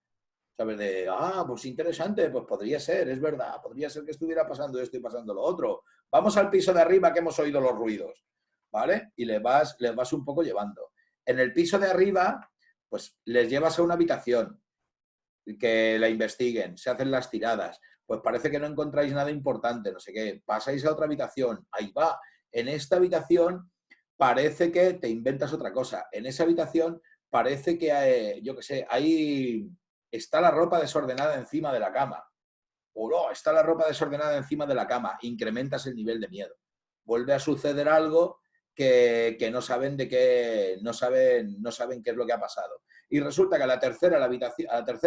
¿Sabes? De, pues interesante, pues podría ser, es verdad, podría ser que estuviera pasando esto y pasando lo otro. Vamos al piso de arriba que hemos oído los ruidos, ¿vale? Y les vas un poco llevando. En el piso de arriba, pues les llevas a una habitación, que la investiguen, se hacen las tiradas, pues parece que no encontráis nada importante, no sé qué, pasáis a otra habitación, ahí va, en esta habitación parece que te inventas otra cosa, en esa habitación parece que, yo qué sé, ahí está la ropa desordenada encima de la cama, o no, está la ropa desordenada encima de la cama, incrementas el nivel de miedo, vuelve a suceder algo que no saben de qué, no saben qué es lo que ha pasado. Y resulta que a la tercera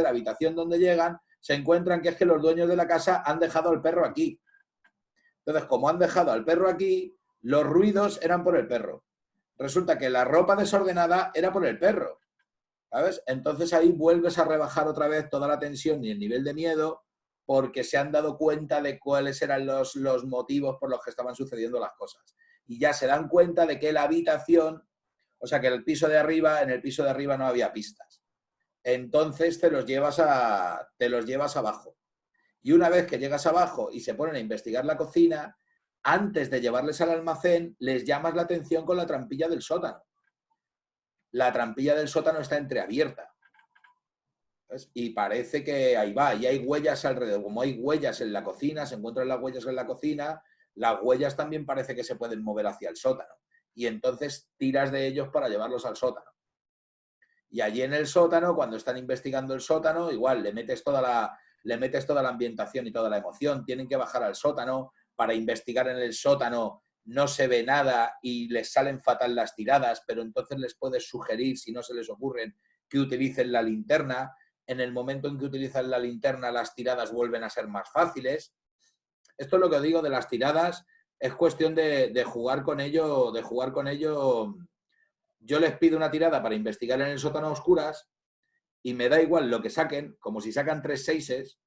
habitación donde llegan, se encuentran que es que los dueños de la casa han dejado al perro aquí. Entonces, como han dejado al perro aquí, los ruidos eran por el perro. Resulta que la ropa desordenada era por el perro, ¿sabes? Entonces ahí vuelves a rebajar otra vez toda la tensión y el nivel de miedo porque se han dado cuenta de cuáles eran los motivos por los que estaban sucediendo las cosas. Y ya se dan cuenta de que la habitación, o sea, que en el piso de arriba no había pistas. Entonces te los llevas abajo. Y una vez que llegas abajo y se ponen a investigar la cocina, antes de llevarles al almacén, les llamas la atención con la trampilla del sótano. La trampilla del sótano está entreabierta. ¿Ves? Y parece que ahí va, y hay huellas alrededor. Como hay huellas en la cocina, se encuentran las huellas en la cocina, las huellas también parece que se pueden mover hacia el sótano. Y entonces tiras de ellos para llevarlos al sótano. Y allí en el sótano, cuando están investigando el sótano, igual le metes toda la ambientación y toda la emoción. Tienen que bajar al sótano para investigar en el sótano. No se ve nada y les salen fatal las tiradas, pero entonces les puedes sugerir, si no se les ocurren, que utilicen la linterna. En el momento en que utilizan la linterna, las tiradas vuelven a ser más fáciles. Esto es lo que os digo de las tiradas. Es cuestión de jugar con ello, Yo les pido una tirada para investigar en el sótano a oscuras y me da igual lo que saquen, como si sacan 3 seises,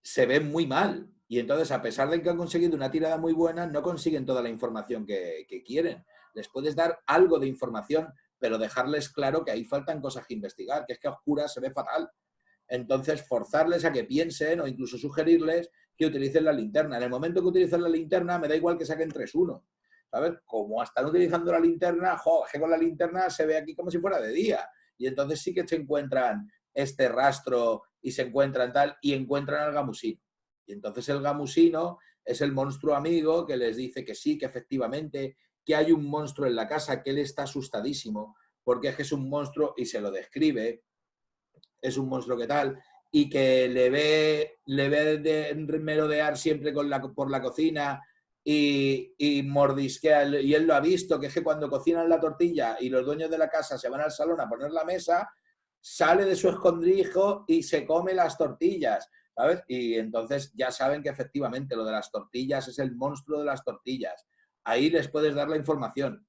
se ven muy mal. Y entonces, a pesar de que han conseguido una tirada muy buena, no consiguen toda la información que quieren. Les puedes dar algo de información, pero dejarles claro que ahí faltan cosas que investigar, que es que a oscuras se ve fatal. Entonces, forzarles a que piensen o incluso sugerirles que utilicen la linterna. En el momento que utilicen la linterna, me da igual que saquen 3-1. ¿Sabes? Como están utilizando la linterna, es que con la linterna se ve aquí como si fuera de día. Y entonces sí que se encuentran este rastro y se encuentran tal, y encuentran al gamusino. Y entonces el gamusino es el monstruo amigo que les dice que sí, que efectivamente, que hay un monstruo en la casa, que él está asustadísimo, porque es que es un monstruo y se lo describe, es un monstruo que tal, y que le ve de merodear siempre por la cocina y mordisquea, y él lo ha visto, que es que cuando cocinan la tortilla y los dueños de la casa se van al salón a poner la mesa, sale de su escondrijo y se come las tortillas, ¿sabes? Y entonces ya saben que efectivamente lo de las tortillas es el monstruo de las tortillas. Ahí les puedes dar la información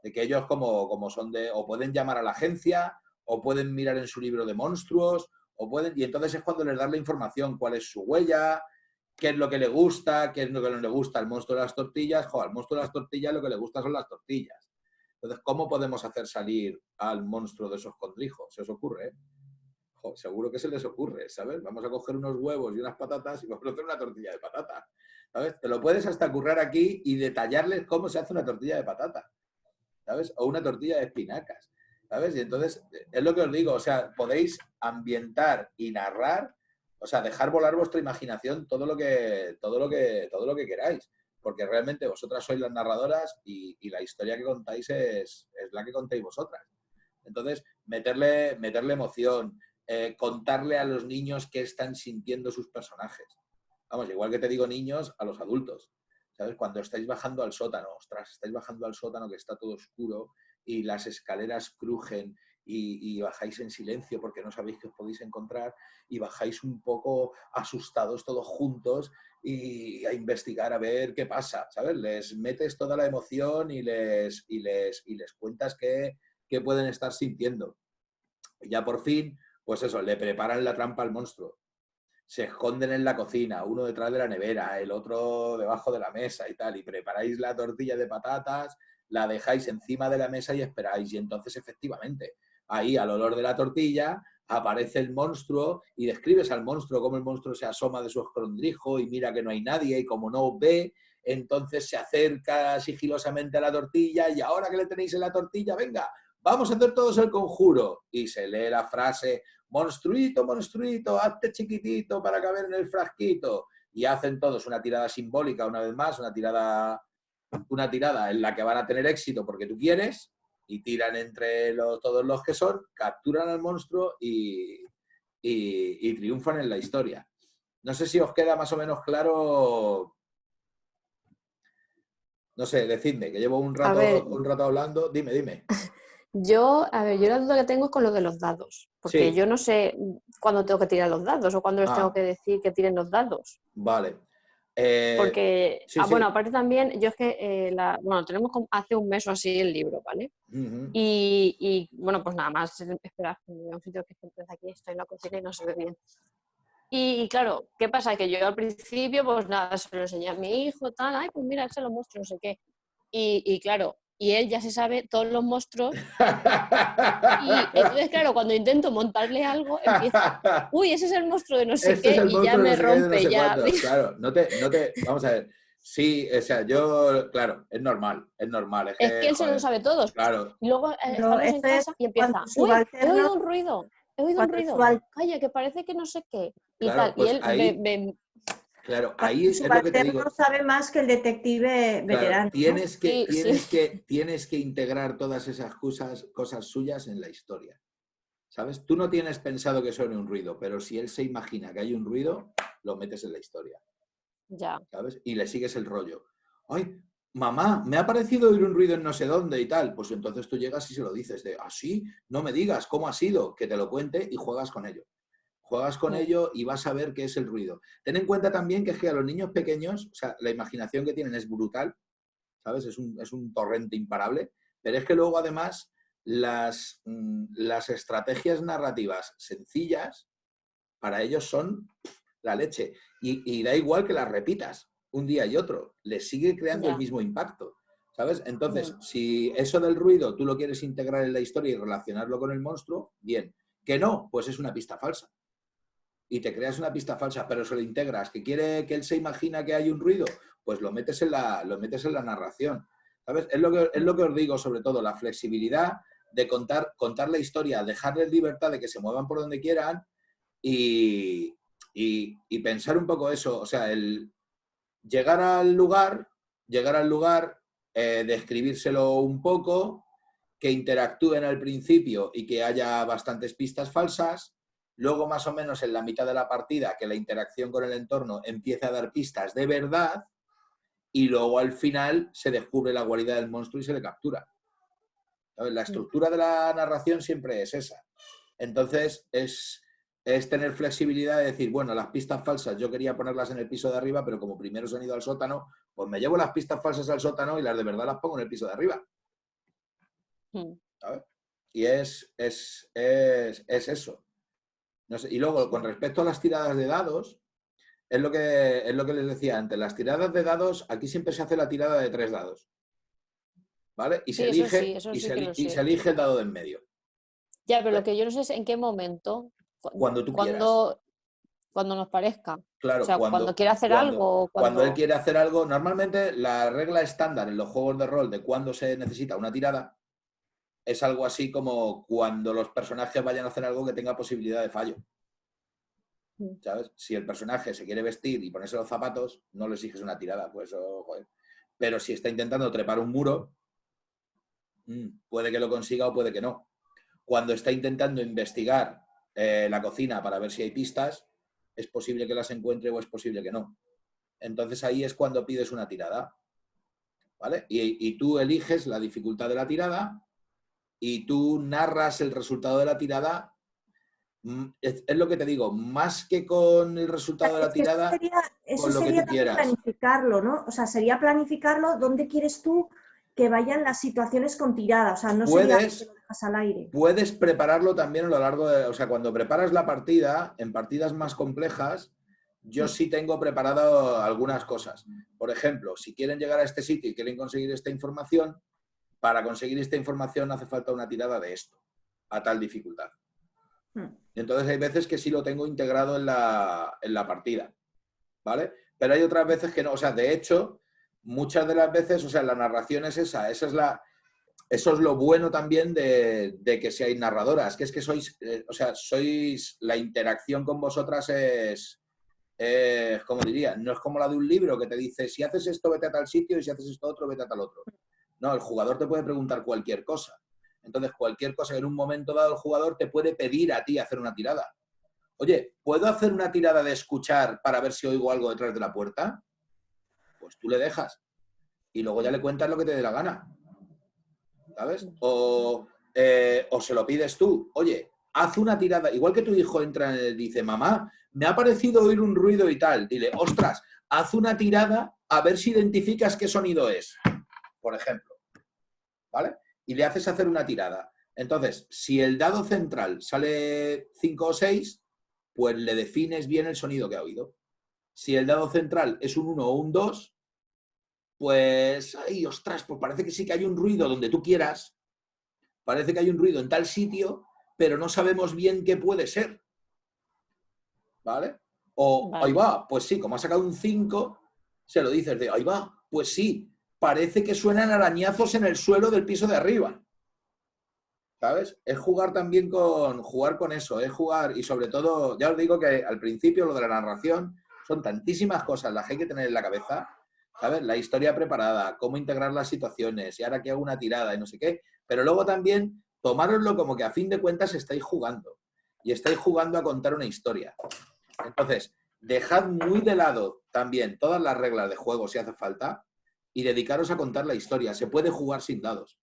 de que ellos como son o pueden llamar a la agencia, o pueden mirar en su libro de monstruos, y entonces es cuando les das la información, cuál es su huella, qué es lo que le gusta, qué es lo que no le gusta al monstruo de las tortillas. Al monstruo de las tortillas lo que le gusta son las tortillas. Entonces, ¿cómo podemos hacer salir al monstruo de esos escondrijos? ¿Se os ocurre? Seguro que se les ocurre, ¿sabes? Vamos a coger unos huevos y unas patatas y vamos a hacer una tortilla de patata, ¿sabes? Te lo puedes hasta currar aquí y detallarles cómo se hace una tortilla de patata, ¿sabes? O una tortilla de espinacas, ¿sabes? Y entonces, es lo que os digo, o sea, podéis ambientar y narrar, o sea, dejar volar vuestra imaginación todo lo que queráis, porque realmente vosotras sois las narradoras y la historia que contáis es la que contéis vosotras. Entonces, meterle emoción, contarle a los niños qué están sintiendo sus personajes. Vamos, igual que te digo niños, a los adultos. ¿Sabes? Cuando estáis bajando al sótano, ostras, estáis bajando al sótano que está todo oscuro y las escaleras crujen y bajáis en silencio porque no sabéis que os podéis encontrar y bajáis un poco asustados todos juntos y a investigar a ver qué pasa, ¿sabes? Les metes toda la emoción y les cuentas qué pueden estar sintiendo. Y ya por fin, pues eso, le preparan la trampa al monstruo. Se esconden en la cocina, uno detrás de la nevera, el otro debajo de la mesa y tal, y preparáis la tortilla de patatas, la dejáis encima de la mesa y esperáis. Y entonces, efectivamente, ahí al olor de la tortilla aparece el monstruo y describes al monstruo, cómo el monstruo se asoma de su escondrijo y mira que no hay nadie y como no os ve, entonces se acerca sigilosamente a la tortilla y ahora que le tenéis en la tortilla, venga, vamos a hacer todos el conjuro. Y se lee la frase: monstruito, monstruito, hazte chiquitito para caber en el frasquito. Y hacen todos una tirada simbólica, una vez más, una tirada en la que van a tener éxito porque tú quieres, y tiran entre todos los que son, capturan al monstruo y triunfan en la historia. No sé si os queda más o menos claro. No sé, decidme, que llevo un rato hablando. Dime.
Yo la duda que tengo es con lo de los dados, porque
Sí.
yo no sé cuándo tengo que tirar los dados o cuándo les tengo que decir que tiren los dados.
Vale.
Porque,
sí.
bueno, aparte también, yo es que, tenemos hace un mes o así el libro, ¿vale?
Uh-huh.
Y bueno, pues nada más, espera, un sitio que desde aquí estoy en la cocina y no se ve bien. Y claro, ¿qué pasa? Que yo al principio, pues nada, se lo enseñé a mi hijo, tal, ay, pues mira, se lo muestro, no sé qué. Y claro, y él ya se sabe todos los monstruos. Y entonces, claro, cuando intento montarle algo, empieza, uy, ese es el monstruo de no sé qué, y ya me rompe, ya.
Claro, vamos a ver. Sí, o sea, claro, es normal.
Es que él se lo sabe todos.
Claro.
Y luego estamos en casa y empieza, uy, he oído un ruido. Calla, que parece que no sé qué. Y
claro,
tal,
pues
y él
ahí, Claro, ahí es lo que te digo.
Sabe más que el detective veterano.
Claro,
¿no?
tienes que integrar todas esas cosas suyas en la historia. ¿Sabes? Tú no tienes pensado que suene un ruido, pero si él se imagina que hay un ruido, lo metes en la historia.
Ya.
¿Sabes? Y le sigues el rollo. ¡Ay, mamá, me ha parecido oír un ruido en no sé dónde y tal! Pues entonces tú llegas y se lo dices de, sí, no me digas cómo ha sido, que te lo cuente y juegas con ello. Juegas con ello y vas a ver qué es el ruido. Ten en cuenta también que es que a los niños pequeños, o sea, la imaginación que tienen es brutal, ¿sabes? Es un torrente imparable, pero es que luego además las estrategias narrativas sencillas para ellos son la leche. Y da igual que las repitas un día y otro, les sigue creando el mismo impacto, ¿sabes? Entonces, si eso del ruido tú lo quieres integrar en la historia y relacionarlo con el monstruo, bien. Que no, pues es una pista falsa. Y te creas una pista falsa, pero se lo integras, que él se imagina que hay un ruido, pues lo metes en la narración. ¿Sabes? Es lo que os digo, sobre todo, la flexibilidad de contar la historia, dejarles libertad de que se muevan por donde quieran y pensar un poco eso, o sea, el llegar al lugar, describírselo un poco, que interactúen al principio y que haya bastantes pistas falsas. Luego, más o menos en la mitad de la partida, que la interacción con el entorno empiece a dar pistas de verdad y luego al final se descubre la guarida del monstruo y se le captura. ¿Sabes? La estructura de la narración siempre es esa. Entonces, es tener flexibilidad de decir, bueno, las pistas falsas yo quería ponerlas en el piso de arriba, pero como primero se han ido al sótano, pues me llevo las pistas falsas al sótano y las de verdad las pongo en el piso de arriba. ¿Sabes? Y es eso. No sé, y luego, con respecto a las tiradas de dados, es lo que les decía antes. Las tiradas de dados, aquí siempre se hace la tirada de 3 dados. ¿Vale? Y se elige, se elige el dado de en medio.
Ya, pero lo que yo no sé es en qué momento.
Cuando tú quieras.
Cuando nos parezca.
Claro,
o sea, cuando quiera hacer algo.
Cuando él quiere hacer algo, normalmente la regla estándar en los juegos de rol de cuando se necesita una tirada es algo así como cuando los personajes vayan a hacer algo que tenga posibilidad de fallo. ¿Sabes? Si el personaje se quiere vestir y ponerse los zapatos, no le exiges una tirada, pues joder. Pero si está intentando trepar un muro, puede que lo consiga o puede que no. Cuando está intentando investigar la cocina para ver si hay pistas, es posible que las encuentre o es posible que no. Entonces ahí es cuando pides una tirada, ¿vale? Y tú eliges la dificultad de la tirada y tú narras el resultado de la tirada, es lo que te digo, más que con el resultado de la tirada,
Eso
con lo que
sería
tú
también
quieras.
planificarlo, ¿no? O sea, sería planificarlo dónde quieres tú que vayan las situaciones con tirada. O sea, no sería que lo dejas al aire.
Puedes prepararlo también a lo largo de... O sea, cuando preparas la partida, en partidas más complejas, yo sí tengo preparado algunas cosas. Por ejemplo, si quieren llegar a este sitio y quieren conseguir esta información, para conseguir esta información hace falta una tirada de esto, a tal dificultad. Entonces hay veces que sí lo tengo integrado en la partida, ¿vale? Pero hay otras veces que no. O sea, de hecho, muchas de las veces, o sea, la narración es esa es eso es lo bueno también de que seáis narradoras, que es que sois, o sea, sois, la interacción con vosotras es, como diría, no es como la de un libro que te dice, si haces esto, vete a tal sitio, y si haces esto otro, vete a tal otro. No, el jugador te puede preguntar cualquier cosa. Entonces, cualquier cosa que en un momento dado el jugador te puede pedir a ti hacer una tirada. Oye, ¿puedo hacer una tirada de escuchar para ver si oigo algo detrás de la puerta? Pues tú le dejas. Y luego ya le cuentas lo que te dé la gana. ¿Sabes? O se lo pides tú. Oye, haz una tirada. Igual que tu hijo entra y dice, mamá, me ha parecido oír un ruido y tal. Dile, ostras, haz una tirada a ver si identificas qué sonido es. Por ejemplo. ¿Vale? Y le haces hacer una tirada. Entonces, si el dado central sale 5 o 6, pues le defines bien el sonido que ha oído. Si el dado central es un 1 o un 2, pues, ay, ostras, pues parece que sí que hay un ruido donde tú quieras. Parece que hay un ruido en tal sitio, pero no sabemos bien qué puede ser. ¿Vale? O,
Vale.
ahí va, pues sí, como ha sacado un 5, se lo dices de, ahí va, pues sí, parece que suenan arañazos en el suelo del piso de arriba. ¿Sabes? Es jugar también jugar con eso, es jugar, y sobre todo, ya os digo que al principio lo de la narración son tantísimas cosas las que hay que tener en la cabeza, ¿sabes? La historia preparada, cómo integrar las situaciones, y ahora que hago una tirada y no sé qué, pero luego también tomároslo como que a fin de cuentas estáis jugando, y estáis jugando a contar una historia. Entonces, dejad muy de lado también todas las reglas de juego si hace falta, y dedicaros a contar la historia. Se puede jugar sin dados.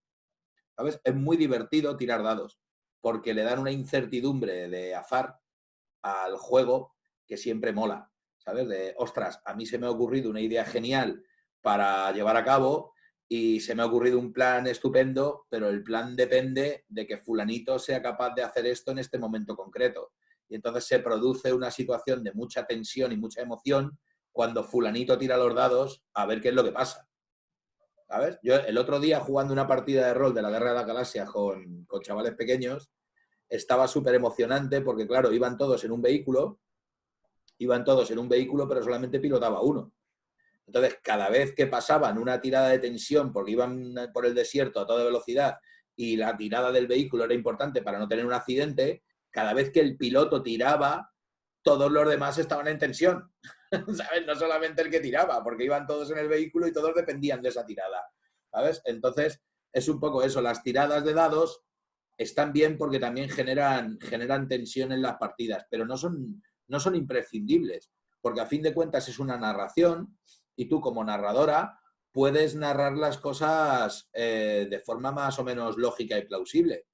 ¿Sabes? Es muy divertido tirar dados, porque le dan una incertidumbre de azar al juego que siempre mola, ¿sabes? De, ostras, a mí se me ha ocurrido una idea genial para llevar a cabo y se me ha ocurrido un plan estupendo, pero el plan depende de que fulanito sea capaz de hacer esto en este momento concreto. Y entonces se produce una situación de mucha tensión y mucha emoción cuando fulanito tira los dados a ver qué es lo que pasa. ¿Sabes? Yo el otro día jugando una partida de rol de la Guerra de las Galaxias con chavales pequeños, estaba súper emocionante porque, claro, iban todos en un vehículo, pero solamente pilotaba uno. Entonces, cada vez que pasaban una tirada de tensión porque iban por el desierto a toda velocidad y la tirada del vehículo era importante para no tener un accidente, cada vez que el piloto tiraba, todos los demás estaban en tensión. ¿Sabes? No solamente el que tiraba, porque iban todos en el vehículo y todos dependían de esa tirada. ¿Sabes? Entonces, es un poco eso. Las tiradas de dados están bien porque también generan tensión en las partidas, pero no son imprescindibles, porque a fin de cuentas es una narración y tú como narradora puedes narrar las cosas de forma más o menos lógica y plausible.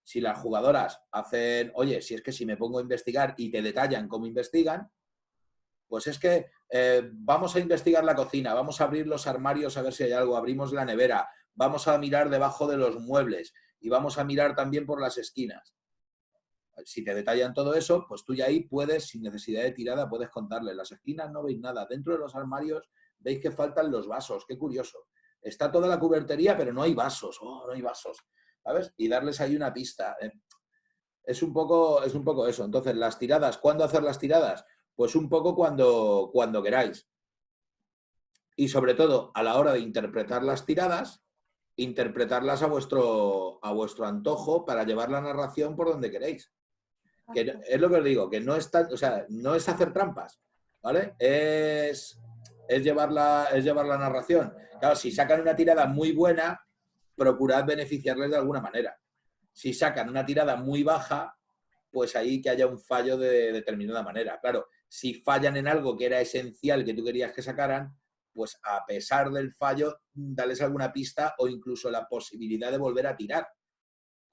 Si las jugadoras hacen, oye, si es que si me pongo a investigar y te detallan cómo investigan, pues es que vamos a investigar la cocina, vamos a abrir los armarios a ver si hay algo, abrimos la nevera, vamos a mirar debajo de los muebles y vamos a mirar también por las esquinas. Si te detallan todo eso, pues tú ya ahí puedes, sin necesidad de tirada, puedes contarles. Las esquinas no veis nada. Dentro de los armarios veis que faltan los vasos. Qué curioso. Está toda la cubertería, pero no hay vasos. Oh, no hay vasos. ¿Sabes? Y darles ahí una pista. Es un poco eso. Entonces, las tiradas, ¿cuándo hacer las tiradas? Pues un poco cuando queráis. Y sobre todo, a la hora de interpretar las tiradas, interpretarlas a vuestro antojo para llevar la narración por donde queréis. Que es lo que os digo, que no es, no es hacer trampas, ¿vale? Es llevar la narración. Claro, si sacan una tirada muy buena, procurad beneficiarles de alguna manera. Si sacan una tirada muy baja, pues ahí que haya un fallo de determinada manera. Claro, si fallan en algo que era esencial que tú querías que sacaran, pues a pesar del fallo, dales alguna pista o incluso la posibilidad de volver a tirar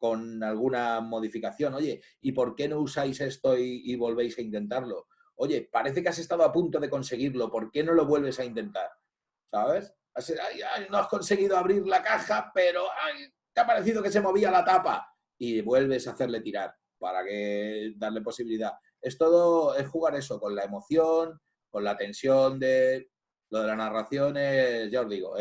con alguna modificación. Oye, ¿y por qué no usáis esto y volvéis a intentarlo? Oye, parece que has estado a punto de conseguirlo, ¿por qué no lo vuelves a intentar? ¿Sabes? Ay, no has conseguido abrir la caja, pero ay, te ha parecido que se movía la tapa. Y vuelves a hacerle tirar para darle posibilidad. Es jugar eso, con la emoción, con la tensión de lo de la narración, ya os digo,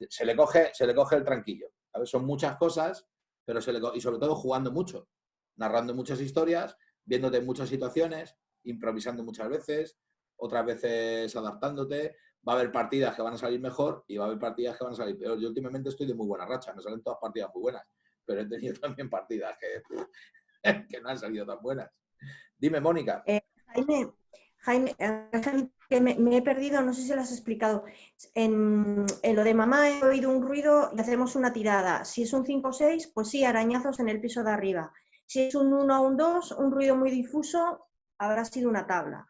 se le coge el tranquillo. ¿Sabes? Son muchas cosas, pero y sobre todo jugando mucho, narrando muchas historias, viéndote en muchas situaciones, improvisando muchas veces, otras veces adaptándote. Va a haber partidas que van a salir mejor y va a haber partidas que van a salir peor. Yo últimamente estoy de muy buena racha, me salen todas partidas muy buenas, pero he tenido también partidas que no han salido tan buenas. Dime, Mónica.
Jaime, que me he perdido, no sé si lo has explicado. En lo de mamá he oído un ruido y hacemos una tirada. Si es un 5 o 6, pues sí, arañazos en el piso de arriba. Si es un 1 o un 2, un ruido muy difuso, habrá sido una tabla.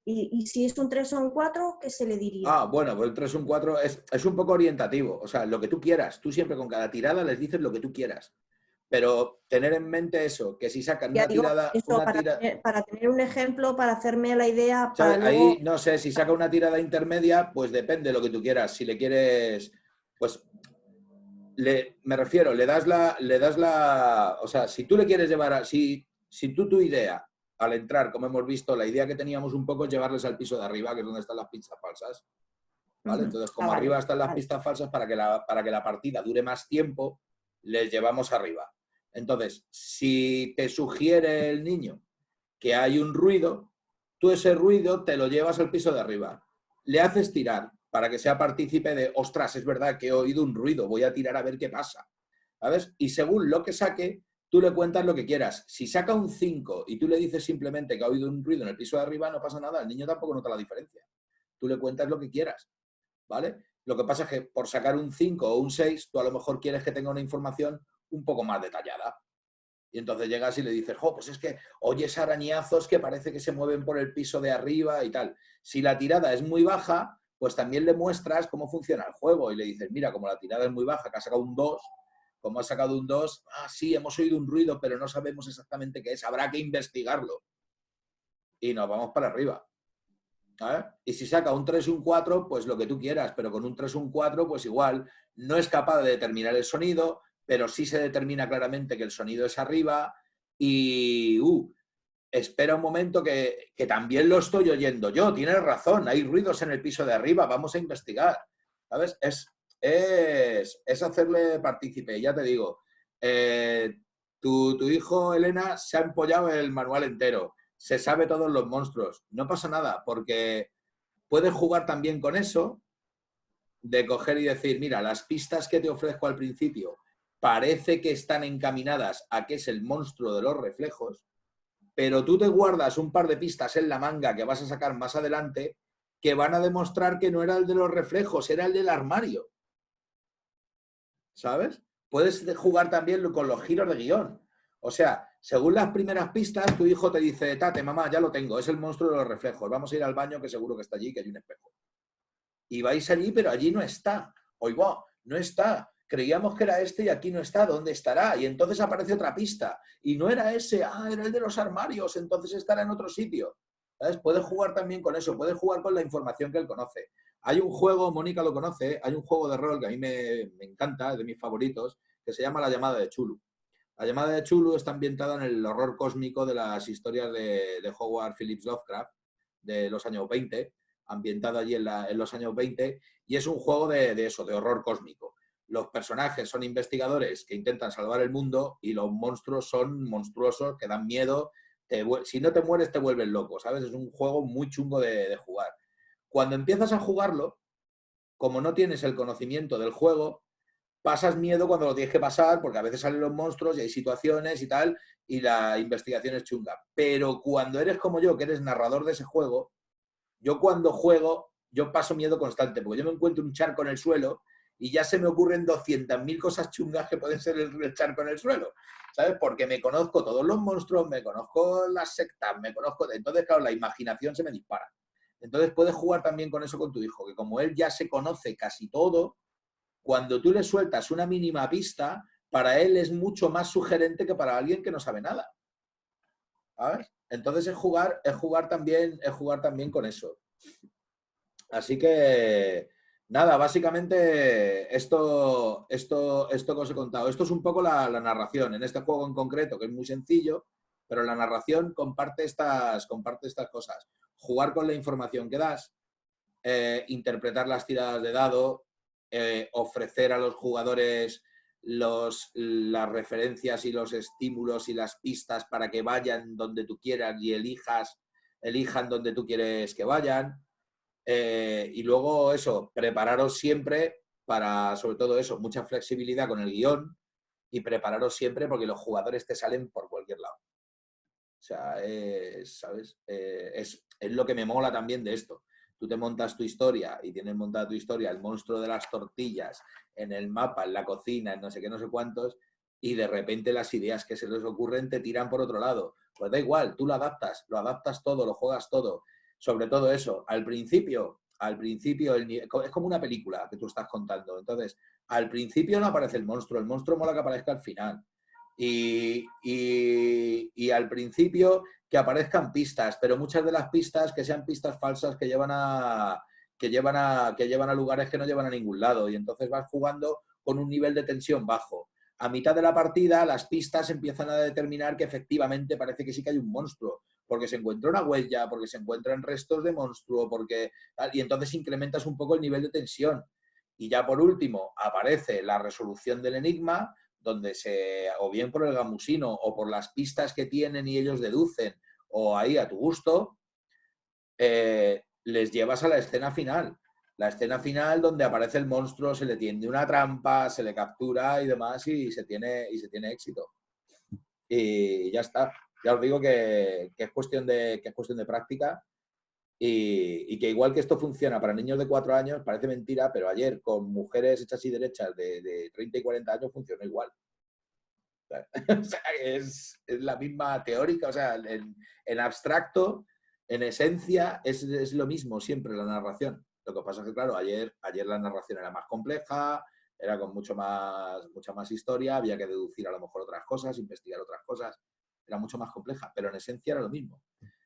Y si es un 3 o un 4, ¿qué se le diría?
Bueno, pues el 3 o un 4 es un poco orientativo. O sea, lo que tú quieras. Tú siempre con cada tirada les dices lo que tú quieras. Pero tener en mente eso, que si sacan una tirada...
Para tener un ejemplo, para hacerme la idea...
Para luego... Ahí, no sé, si saca una tirada intermedia, pues depende de lo que tú quieras. Si le quieres... Pues... me refiero, le das la... O sea, si tú le quieres llevar a... Si tu idea, al entrar, como hemos visto, la idea que teníamos un poco es llevarles al piso de arriba, que es donde están las pistas falsas. ¿Vale? Entonces, como arriba están las pistas falsas, para que la partida dure más tiempo, les llevamos arriba. Entonces, si te sugiere el niño que hay un ruido, tú ese ruido te lo llevas al piso de arriba. Le haces tirar para que sea partícipe de, ostras, es verdad que he oído un ruido, voy a tirar a ver qué pasa. ¿Sabes? Y según lo que saque, tú le cuentas lo que quieras. Si saca un 5 y tú le dices simplemente que ha oído un ruido en el piso de arriba, no pasa nada, el niño tampoco nota la diferencia. Tú le cuentas lo que quieras, ¿vale? Lo que pasa es que por sacar un 5 o un 6, tú a lo mejor quieres que tenga una información un poco más detallada. Y entonces llegas y le dices, pues es que oyes arañazos que parece que se mueven por el piso de arriba y tal. Si la tirada es muy baja, pues también le muestras cómo funciona el juego y le dices, mira, como la tirada es muy baja, que ha sacado un 2, como ha sacado un 2, sí, hemos oído un ruido, pero no sabemos exactamente qué es, habrá que investigarlo. Y nos vamos para arriba. ¿Sabes? Y si saca un 3 y un 4, pues lo que tú quieras, pero con un 3 o un 4, pues igual no es capaz de determinar el sonido, pero sí se determina claramente que el sonido es arriba y espera un momento que también lo estoy oyendo yo, tienes razón, hay ruidos en el piso de arriba, vamos a investigar. ¿Sabes? Es hacerle partícipe, ya te digo. Tu hijo, Elena, se ha empollado el manual entero, se sabe todos los monstruos, no pasa nada, porque puedes jugar también con eso, de coger y decir, mira, las pistas que te ofrezco al principio parece que están encaminadas a que es el monstruo de los reflejos, pero tú te guardas un par de pistas en la manga que vas a sacar más adelante que van a demostrar que no era el de los reflejos, era el del armario. ¿Sabes? Puedes jugar también con los giros de guión. O sea, según las primeras pistas, tu hijo te dice, tate, mamá, ya lo tengo, es el monstruo de los reflejos, vamos a ir al baño que seguro que está allí, que hay un espejo. Y vais allí, pero allí no está. Oiga, no está. Creíamos que era este y aquí no está. ¿Dónde estará? Y entonces aparece otra pista. Y no era ese. Era el de los armarios. Entonces estará en otro sitio. ¿Sabes? Puedes jugar también con eso. Puedes jugar con la información que él conoce. Hay un juego, Mónica lo conoce, hay un juego de rol que a mí me encanta, es de mis favoritos, que se llama La llamada de Chulu. La llamada de Chulu está ambientada en el horror cósmico de las historias de Howard Phillips Lovecraft de los años 20, ambientado allí en los años 20, y es un juego de eso, de horror cósmico. Los personajes son investigadores que intentan salvar el mundo y los monstruos son monstruosos que dan miedo. Si no te mueres te vuelves loco, ¿sabes? Es un juego muy chungo de jugar. Cuando empiezas a jugarlo, como no tienes el conocimiento del juego, pasas miedo cuando lo tienes que pasar, porque a veces salen los monstruos y hay situaciones y tal, y la investigación es chunga. Pero cuando eres como yo, que eres narrador de ese juego, yo cuando juego, yo paso miedo constante, porque yo me encuentro un charco en el suelo y ya se me ocurren 200.000 cosas chungas que pueden ser el charco en el suelo, ¿sabes? Porque me conozco todos los monstruos, me conozco las sectas, me conozco... Entonces, claro, la imaginación se me dispara. Entonces puedes jugar también con eso con tu hijo, que como él ya se conoce casi todo, cuando tú le sueltas una mínima pista, para él es mucho más sugerente que para alguien que no sabe nada. ¿Sabes? Entonces es jugar también con eso. Así que, nada, básicamente esto que os he contado. Esto es un poco la narración. En este juego en concreto, que es muy sencillo, pero la narración comparte estas cosas. Jugar con la información que das, interpretar las tiradas de dado, ofrecer a los jugadores las referencias y los estímulos y las pistas para que vayan donde tú quieras y elijan donde tú quieres que vayan. Y luego eso, prepararos siempre para, sobre todo eso, mucha flexibilidad con el guión y prepararos siempre porque los jugadores te salen por cualquier lado. O sea, ¿sabes? Es lo que me mola también de esto. Tú te montas tu historia y tienes montada tu historia, el monstruo de las tortillas, en el mapa, en la cocina, en no sé qué, no sé cuántos, y de repente las ideas que se les ocurren te tiran por otro lado. Pues da igual, tú lo adaptas todo, lo juegas todo. Sobre todo eso, al principio es como una película que tú estás contando. Entonces, al principio no aparece el monstruo mola que aparezca al final. Y al principio que aparezcan pistas, pero muchas de las pistas que sean pistas falsas que llevan a lugares que no llevan a ningún lado. Y entonces vas jugando con un nivel de tensión bajo. A mitad de la partida, las pistas empiezan a determinar que efectivamente parece que sí que hay un monstruo, porque se encuentra una huella, porque se encuentran restos de monstruo, y entonces incrementas un poco el nivel de tensión. Y ya por último, aparece la resolución del enigma, donde o bien por el gamusino o por las pistas que tienen y ellos deducen, o ahí a tu gusto, les llevas a la escena final. La escena final donde aparece el monstruo, se le tiende una trampa, se le captura y demás y se tiene éxito. Y ya está. Ya os digo que es cuestión de práctica y que igual que esto funciona para niños de 4 años, parece mentira, pero ayer con mujeres hechas y derechas de 30 y 40 años funcionó igual. O sea, es la misma teórica, o sea, en abstracto, en esencia, es lo mismo siempre la narración. Lo que pasa es que, claro, ayer la narración era más compleja, era con mucha más historia, había que deducir a lo mejor otras cosas, investigar otras cosas, era mucho más compleja, pero en esencia era lo mismo.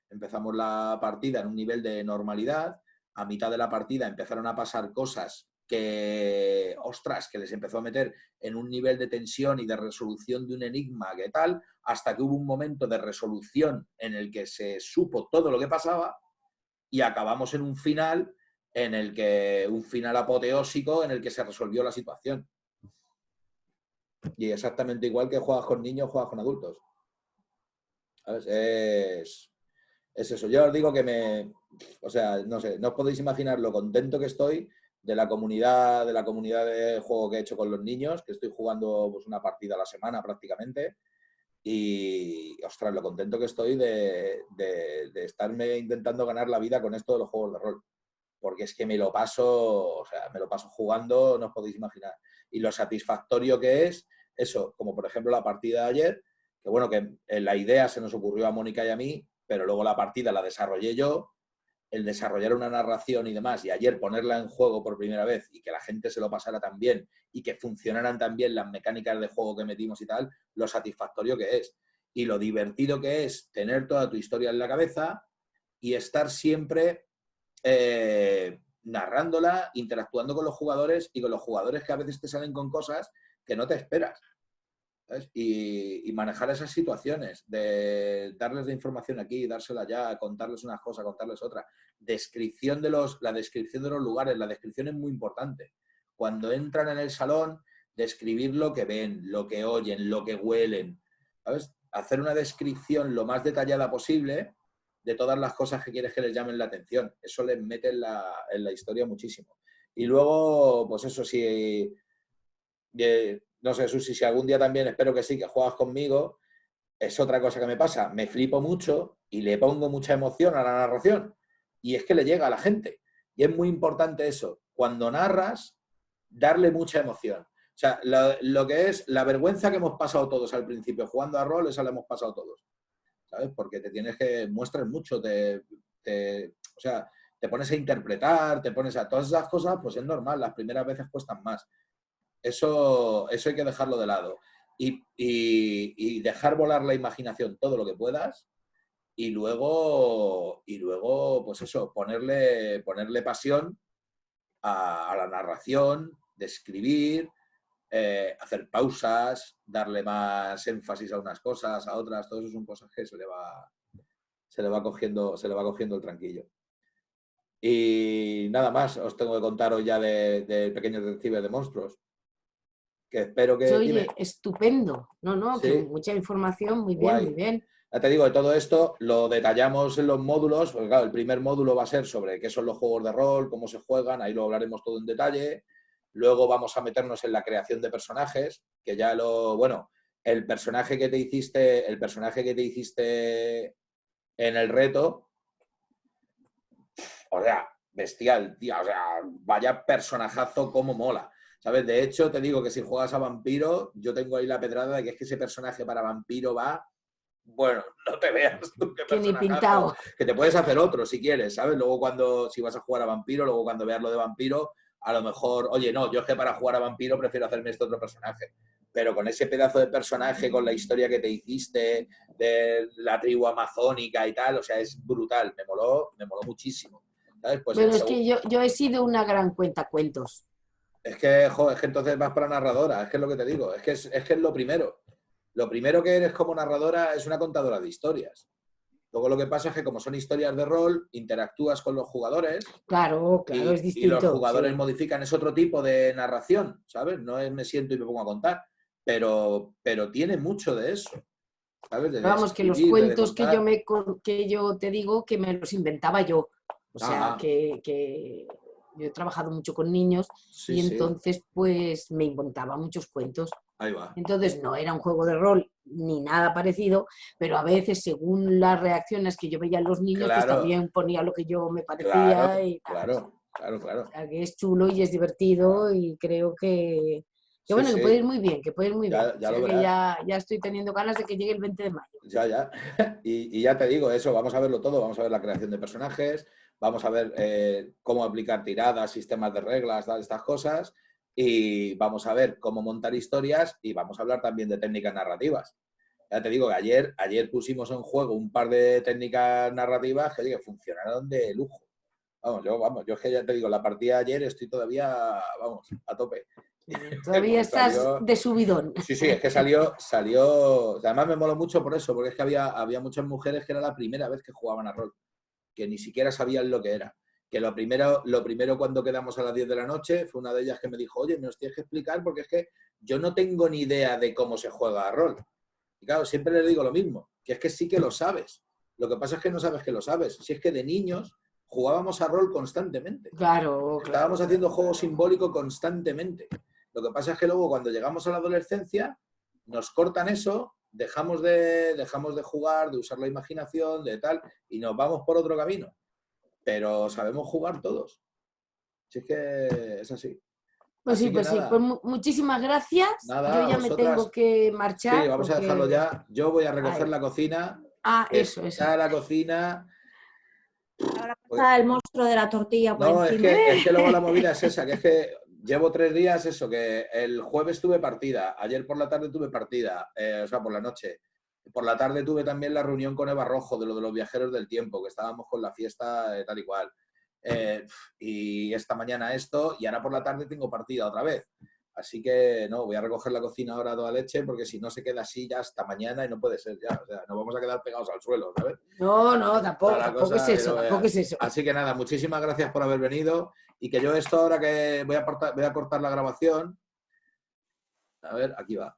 Empezamos la partida en un nivel de normalidad, a mitad de la partida empezaron a pasar cosas que, ostras, que les empezó a meter en un nivel de tensión y de resolución de un enigma que tal, hasta que hubo un momento de resolución en el que se supo todo lo que pasaba y acabamos en un final apoteósico en el que se resolvió la situación. Y exactamente igual que juegas con niños, juegas con adultos. ¿Sabes? Es eso. Yo os digo que o sea, no sé, no os podéis imaginar lo contento que estoy de la comunidad de juego que he hecho con los niños, que estoy jugando pues, una partida a la semana prácticamente. Y, ostras, lo contento que estoy de estarme intentando ganar la vida con esto de los juegos de rol. Porque es que me lo paso jugando, no os podéis imaginar. Y lo satisfactorio que es eso, como por ejemplo la partida de ayer, que bueno, que la idea se nos ocurrió a Mónica y a mí, pero luego la partida la desarrollé yo, el desarrollar una narración y demás, y ayer ponerla en juego por primera vez y que la gente se lo pasara tan bien y que funcionaran tan bien las mecánicas de juego que metimos y tal, lo satisfactorio que es. Y lo divertido que es tener toda tu historia en la cabeza y estar siempre narrándola, interactuando con los jugadores y con los jugadores que a veces te salen con cosas que no te esperas. ¿Sabes? Y manejar esas situaciones, de darles la información aquí, dársela allá, contarles unas cosas, contarles otras. La descripción de los lugares, la descripción es muy importante. Cuando entran en el salón, describir lo que ven, lo que oyen, lo que huelen. ¿Sabes? Hacer una descripción lo más detallada posible de todas las cosas que quieres que les llamen la atención. Eso les mete en la historia muchísimo. Y luego, pues eso sí... no sé, Susi, si algún día también, espero que sí, que juegas conmigo, es otra cosa que me pasa. Me flipo mucho y le pongo mucha emoción a la narración. Y es que le llega a la gente. Y es muy importante eso. Cuando narras, darle mucha emoción. O sea, lo que es la vergüenza que hemos pasado todos al principio jugando a rol, esa la hemos pasado todos. ¿Sabes? Porque muestras mucho, o sea, te pones a interpretar, te pones a todas esas cosas, pues es normal, las primeras veces cuestan más. Eso hay que dejarlo de lado. y dejar volar la imaginación todo lo que puedas y luego pues eso, ponerle pasión a la narración, describir, hacer pausas, darle más énfasis a unas cosas, a otras, todo eso son cosas que se le va cogiendo el tranquillo. Y nada más os tengo que contaros ya de Pequeños Detectives de Monstruos. Que espero que...
Oye,
dime.
estupendo. No,
Sí.
que mucha información, muy
Guay.
bien, muy bien.
Ya te digo, de todo esto lo detallamos en los módulos, porque claro, el primer módulo va a ser sobre qué son los juegos de rol, cómo se juegan, ahí lo hablaremos todo en detalle. Luego vamos a meternos en la creación de personajes, que ya el personaje que te hiciste en el reto, o sea, bestial, tío, o sea, vaya personajazo como mola. ¿Sabes? De hecho, te digo que si juegas a vampiro, yo tengo ahí la pedrada de que es que ese personaje para vampiro va... Bueno, no te veas tú qué
Que ni
personajazo,
pintado.
que te puedes hacer otro si quieres, ¿sabes? Luego si vas a jugar a vampiro, luego cuando veas lo de vampiro, a lo mejor, oye, no, yo es que para jugar a vampiro prefiero hacerme este otro personaje. Pero con ese pedazo de personaje, con la historia que te hiciste, de la tribu amazónica y tal, o sea, es brutal, me moló muchísimo. ¿Sabes? Pues
Pero es que yo he sido una gran cuentacuentos.
es que entonces vas para narradora, es que es lo que te digo, es que es lo primero. Lo primero que eres como narradora es una contadora de historias. Luego lo que pasa es que como son historias de rol, interactúas con los jugadores.
Claro, es distinto.
Y los jugadores
sí.
modifican, es otro tipo de narración, ¿sabes? No es me siento y me pongo a contar, pero tiene mucho de eso, ¿sabes? De
Vamos, que los cuentos que yo te digo que me los inventaba yo. O sea, que yo he trabajado mucho con niños y entonces pues me inventaba muchos cuentos.
Ahí va.
Entonces no era un juego de rol ni nada parecido, pero a veces según las reacciones que yo veía en los niños, pues también ponía lo que yo me parecía y tal.
Claro.
O sea, que es chulo y es divertido y creo que bueno, que puede ir muy bien, que puede ir muy bien.
Ya
o sea, que ya estoy teniendo ganas de que llegue el 20 de mayo.
Ya. Y ya te digo eso, vamos a verlo todo, vamos a ver la creación de personajes, vamos a ver cómo aplicar tiradas, sistemas de reglas, estas cosas, y vamos a ver cómo montar historias y vamos a hablar también de técnicas narrativas. Ya te digo que ayer pusimos en juego un par de técnicas narrativas que funcionaron de lujo. Yo es que ya te digo, la partida de ayer estoy todavía, a tope.
Todavía estás de subidón.
Sí, es que salió. Además me moló mucho por eso, porque es que había muchas mujeres que era la primera vez que jugaban a rol, que ni siquiera sabían lo que era. Que lo primero cuando quedamos a las 10 de la noche fue una de ellas que me dijo, oye, me los tienes que explicar porque es que yo no tengo ni idea de cómo se juega a rol. Y claro, siempre les digo lo mismo, que es que sí que lo sabes. Lo que pasa es que no sabes que lo sabes. Si es que de niños jugábamos a rol constantemente.
Claro.
Estábamos haciendo juego simbólico constantemente. Lo que pasa es que luego cuando llegamos a la adolescencia nos cortan eso, dejamos de jugar, de usar la imaginación, de tal, y nos vamos por otro camino. Pero sabemos jugar todos. Si es que es así.
Pues sí, pues muchísimas gracias.
Nada,
yo ya me tengo que marchar.
Sí, vamos a dejarlo ya. Yo voy a recoger la cocina.
Eso.
La cocina.
Ahora pasa el monstruo de la tortilla por encima.
Es que luego la movida es esa, que es que llevo 3 días eso, que el jueves tuve partida, ayer por la tarde tuve partida, o sea, por la noche. Por la tarde tuve también la reunión con Eva Rojo, de los viajeros del tiempo, que estábamos con la fiesta tal y cual. Y esta mañana esto, y ahora por la tarde tengo partida otra vez. Así que no, voy a recoger la cocina ahora a toda leche, porque si no se queda así ya hasta mañana y no puede ser ya. O sea, nos vamos a quedar pegados al suelo, ¿sabes?
No, tampoco es eso.
Así que nada, muchísimas gracias por haber venido. Y que yo esto ahora que voy a cortar la grabación. A ver, aquí va.